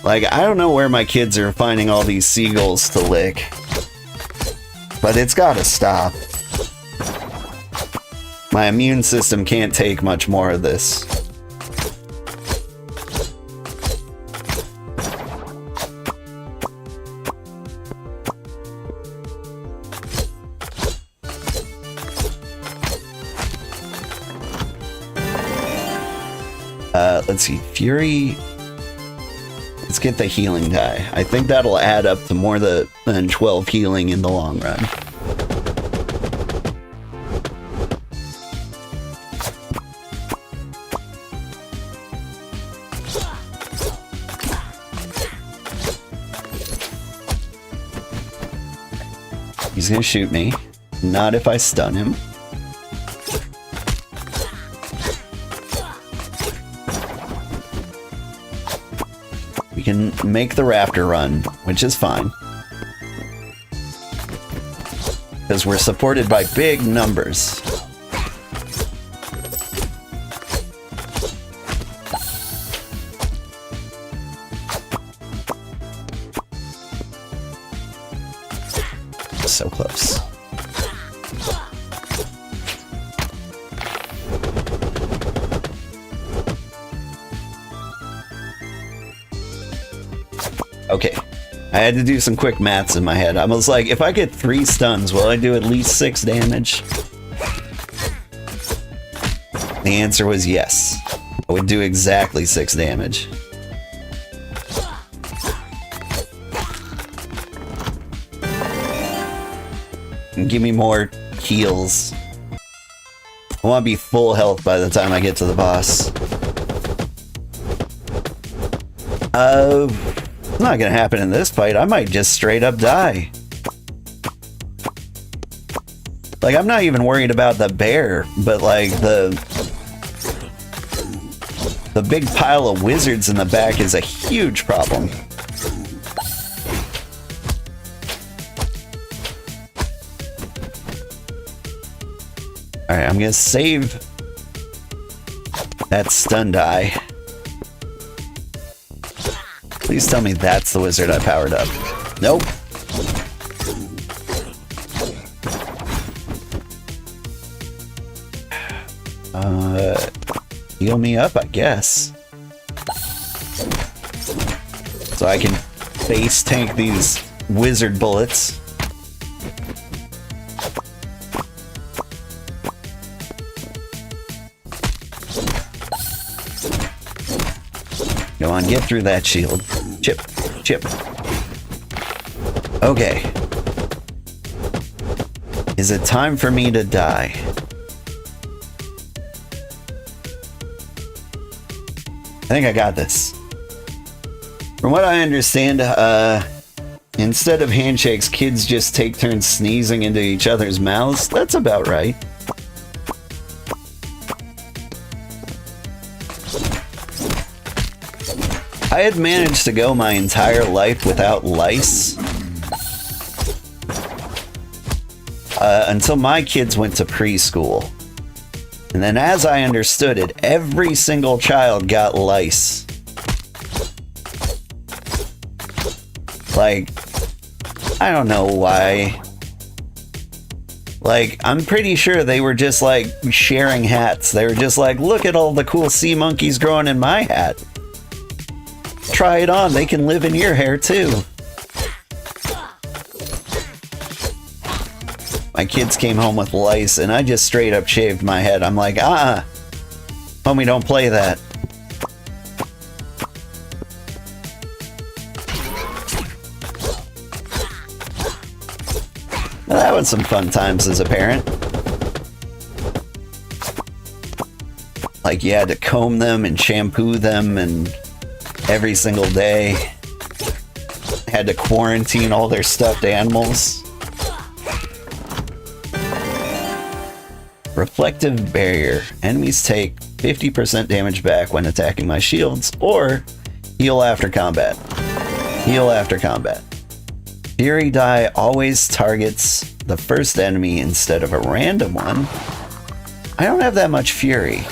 Like, I don't know where my kids are finding all these seagulls to lick. But it's gotta stop. My immune system can't take much more of this. Let's see, Fury. Let's get the healing die. I think that'll add up to more than 12 healing in the long run. He's gonna shoot me. Not if I stun him. We can make the rafter run, which is fine. Because we're supported by big numbers. So close. Okay, I had to do some quick maths in my head. I was like, if I get 3 stuns, will I do at least 6 damage? The answer was yes. I would do exactly 6 damage. And give me more heals. I want to be full health by the time I get to the boss. It's not gonna happen in this fight. I might just straight up die. Like, I'm not even worried about the bear, but like the big pile of wizards in the back is a huge problem. Alright, I'm gonna save that stun die. Please tell me that's the wizard I powered up. Nope. Heal me up, I guess. So I can base tank these wizard bullets. Go on, get through that shield. Chip, chip. Okay. Is it time for me to die? I think I got this. From what I understand, instead of handshakes, kids just take turns sneezing into each other's mouths. That's about right. I had managed to go my entire life without lice. Until my kids went to preschool. And then as I understood it, every single child got lice. Like, I don't know why. Like, I'm pretty sure they were just like sharing hats. They were just like, look at all the cool sea monkeys growing in my hat. Try it on, they can live in your hair too. My kids came home with lice and I just straight up shaved my head. I'm like, homie, don't play that. Well, that was some fun times as a parent. Like, you had to comb them and shampoo them and every single day. Had to quarantine all their stuffed animals. Reflective barrier. Enemies take 50% damage back when attacking my shields, or heal after combat. Heal after combat. Fury die always targets the first enemy instead of a random one. I don't have that much fury.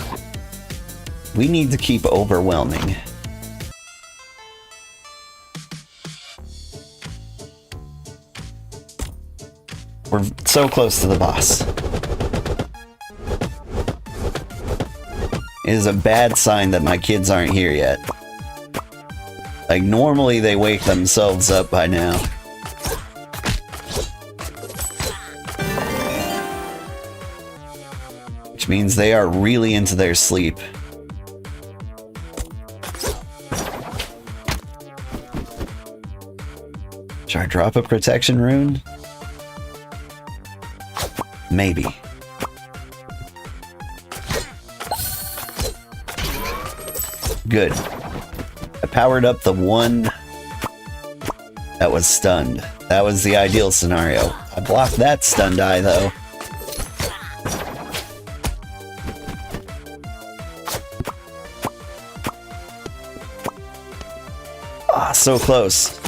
We need to keep overwhelming. We're so close to the boss. It is a bad sign that my kids aren't here yet. Like, normally they wake themselves up by now. Which means they are really into their sleep. Should I drop a protection rune? Maybe. Good. I powered up the one that was stunned. That was the ideal scenario. I blocked that stun die, though. Ah, so close.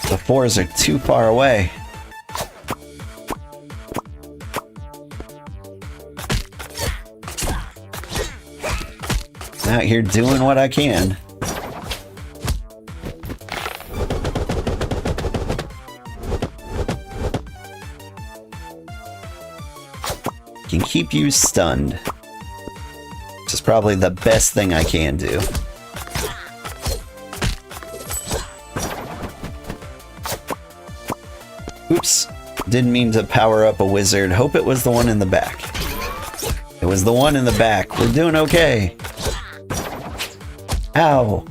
The 4s are too far away. Out here doing what I can. Can keep you stunned. Which is probably the best thing I can do. Oops. Didn't mean to power up a wizard. Hope it was the one in the back. It was the one in the back. We're doing okay. Ow.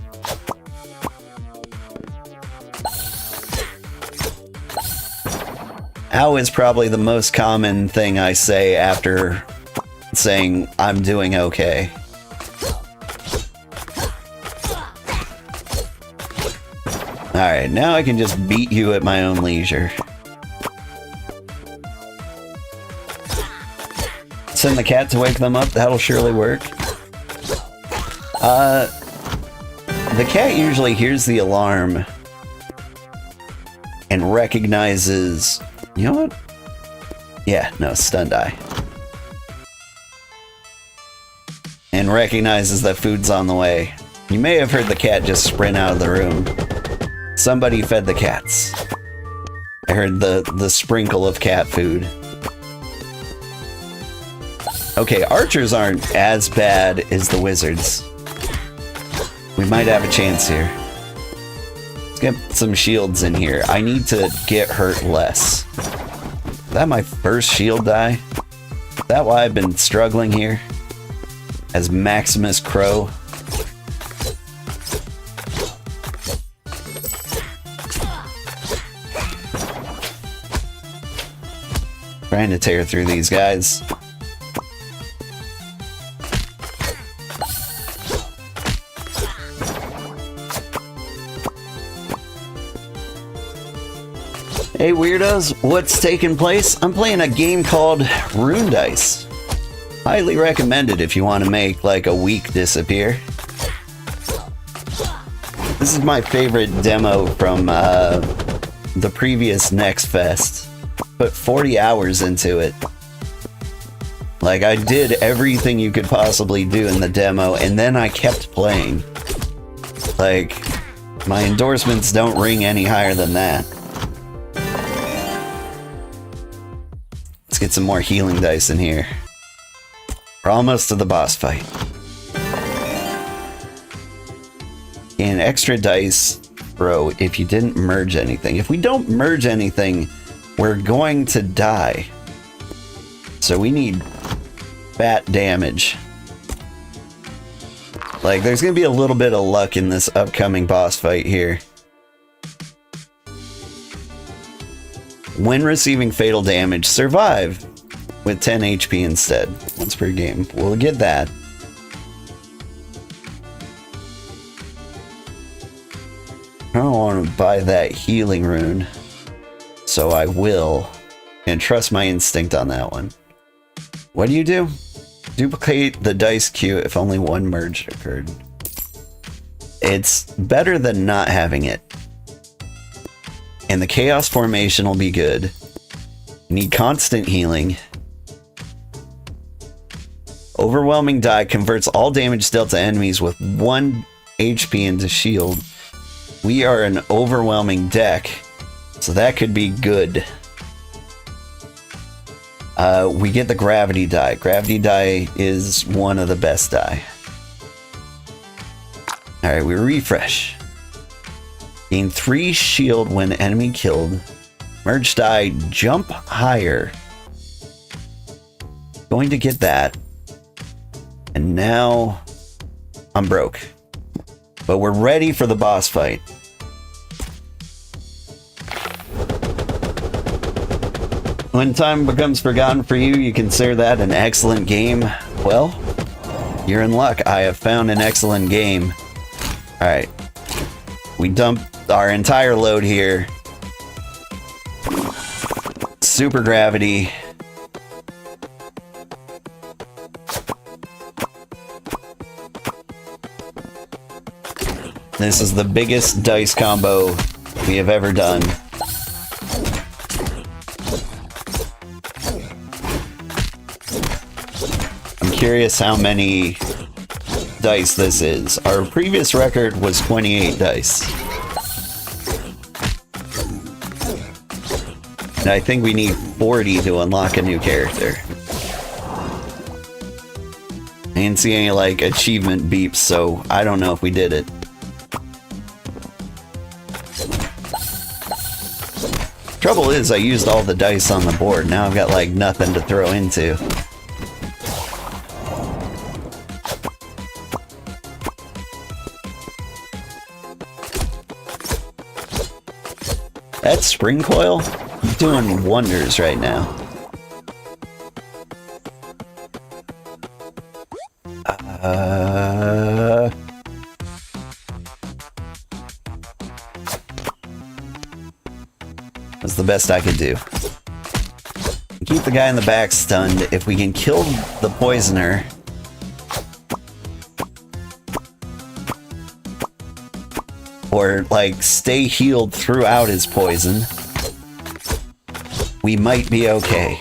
Ow is probably the most common thing I say after saying I'm doing okay. Alright, now I can just beat you at my own leisure. Send the cat to wake them up, that'll surely work. The cat usually hears the alarm and recognizes... You know what? Yeah, no, stun die. And recognizes that food's on the way. You may have heard the cat just sprint out of the room. Somebody fed the cats. I heard the sprinkle of cat food. Okay, archers aren't as bad as the wizards. We might have a chance here. Let's get some shields in here. I need to get hurt less. Is that my first shield die? Is that why I've been struggling here? As Maximus Crow? Trying to tear through these guys. Hey weirdos, what's taking place? I'm playing a game called Rune Dice. Highly recommended if you want to make like a week disappear. This is my favorite demo from the previous Next Fest. Put 40 hours into it. Like, I did everything you could possibly do in the demo, and then I kept playing. Like, my endorsements don't ring any higher than that. Let's get some more healing dice in here. We're almost to the boss fight. And extra dice, bro, if you didn't merge anything. If we don't merge anything, we're going to die. So we need fat damage. Like, there's gonna be a little bit of luck in this upcoming boss fight here. When receiving fatal damage, survive with 10 HP instead. Once per game. We'll get that. I don't want to buy that healing rune. So I will. And trust my instinct on that one. What do? Duplicate the dice queue if only one merge occurred. It's better than not having it. And the chaos formation will be good. You need constant healing. Overwhelming die converts all damage dealt to enemies with 1 HP into shield. We are an overwhelming deck, so that could be good. We get the gravity die. Gravity die is one of the best die. Alright, we refresh. Gain 3 shield when enemy killed. Merge die, jump higher. Going to get that. And now I'm broke. But we're ready for the boss fight. When time becomes forgotten for you, you consider that an excellent game. Well, you're in luck. I have found an excellent game. Alright. We dump our entire load here. Super gravity. This is the biggest dice combo we have ever done. I'm curious how many dice this is. Our previous record was 28 dice. And I think we need 40 to unlock a new character. I didn't see any, like, achievement beeps, so I don't know if we did it. Trouble is, I used all the dice on the board. Now I've got, like, nothing to throw into. That spring coil is doing wonders right now. That's the best I could do. Keep the guy in the back stunned. If we can kill the poisoner, or like stay healed throughout his poison, we might be okay.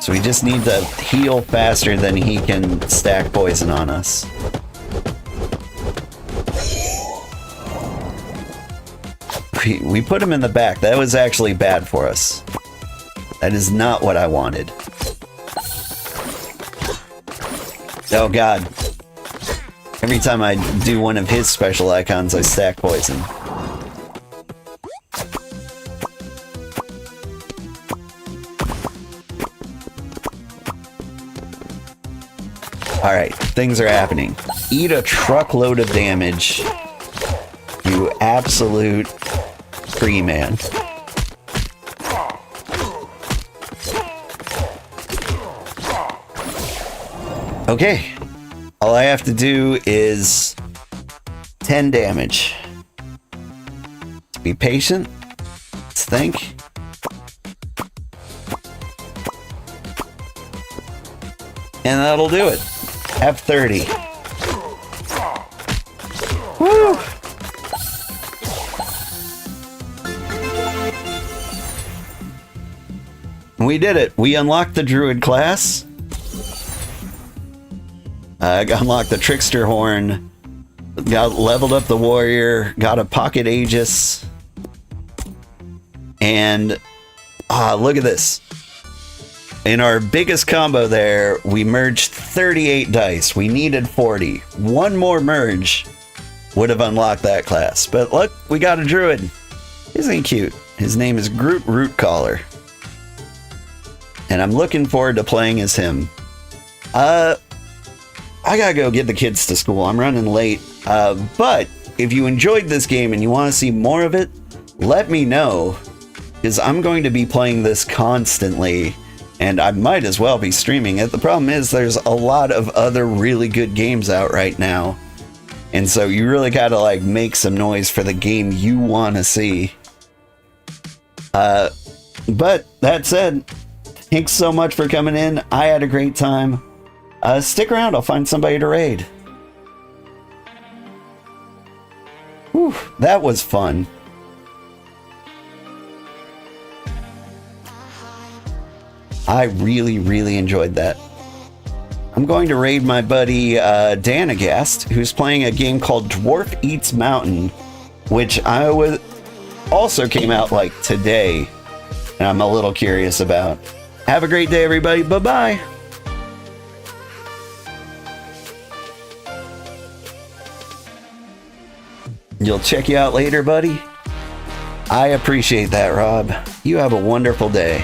So we just need to heal faster than he can stack poison on us. We put him in the back. That was actually bad for us. That is not what I wanted. Oh god. Every time I do one of his special icons, I stack poison. Alright, things are happening. Eat a truckload of damage. You absolute free man. Okay. All I have to do is 10 damage. Let's be patient. Let's think. And that'll do it. Have 30. Woo! We did it. We unlocked the druid class. Unlocked the trickster horn. Got leveled up the warrior. Got a pocket aegis. And look at this. In our biggest combo there, we merged 38 dice. We needed 40. One more merge would have unlocked that class. But look, we got a druid. Isn't he cute? His name is Groot Rootcaller. And I'm looking forward to playing as him. I gotta go get the kids to school. I'm running late. But if you enjoyed this game and you want to see more of it, let me know. Because I'm going to be playing this constantly. And I might as well be streaming it. The problem is there's a lot of other really good games out right now. And so you really gotta like make some noise for the game you want to see. But that said, thanks so much for coming in. I had a great time. Stick around, I'll find somebody to raid. Whew, that was fun. I really, really enjoyed that. I'm going to raid my buddy Danagast, who's playing a game called Dwarf Eats Mountain, which also came out like today, and I'm a little curious about. Have a great day, everybody. Bye-bye. You'll check you out later, buddy. I appreciate that, Rob. You have a wonderful day.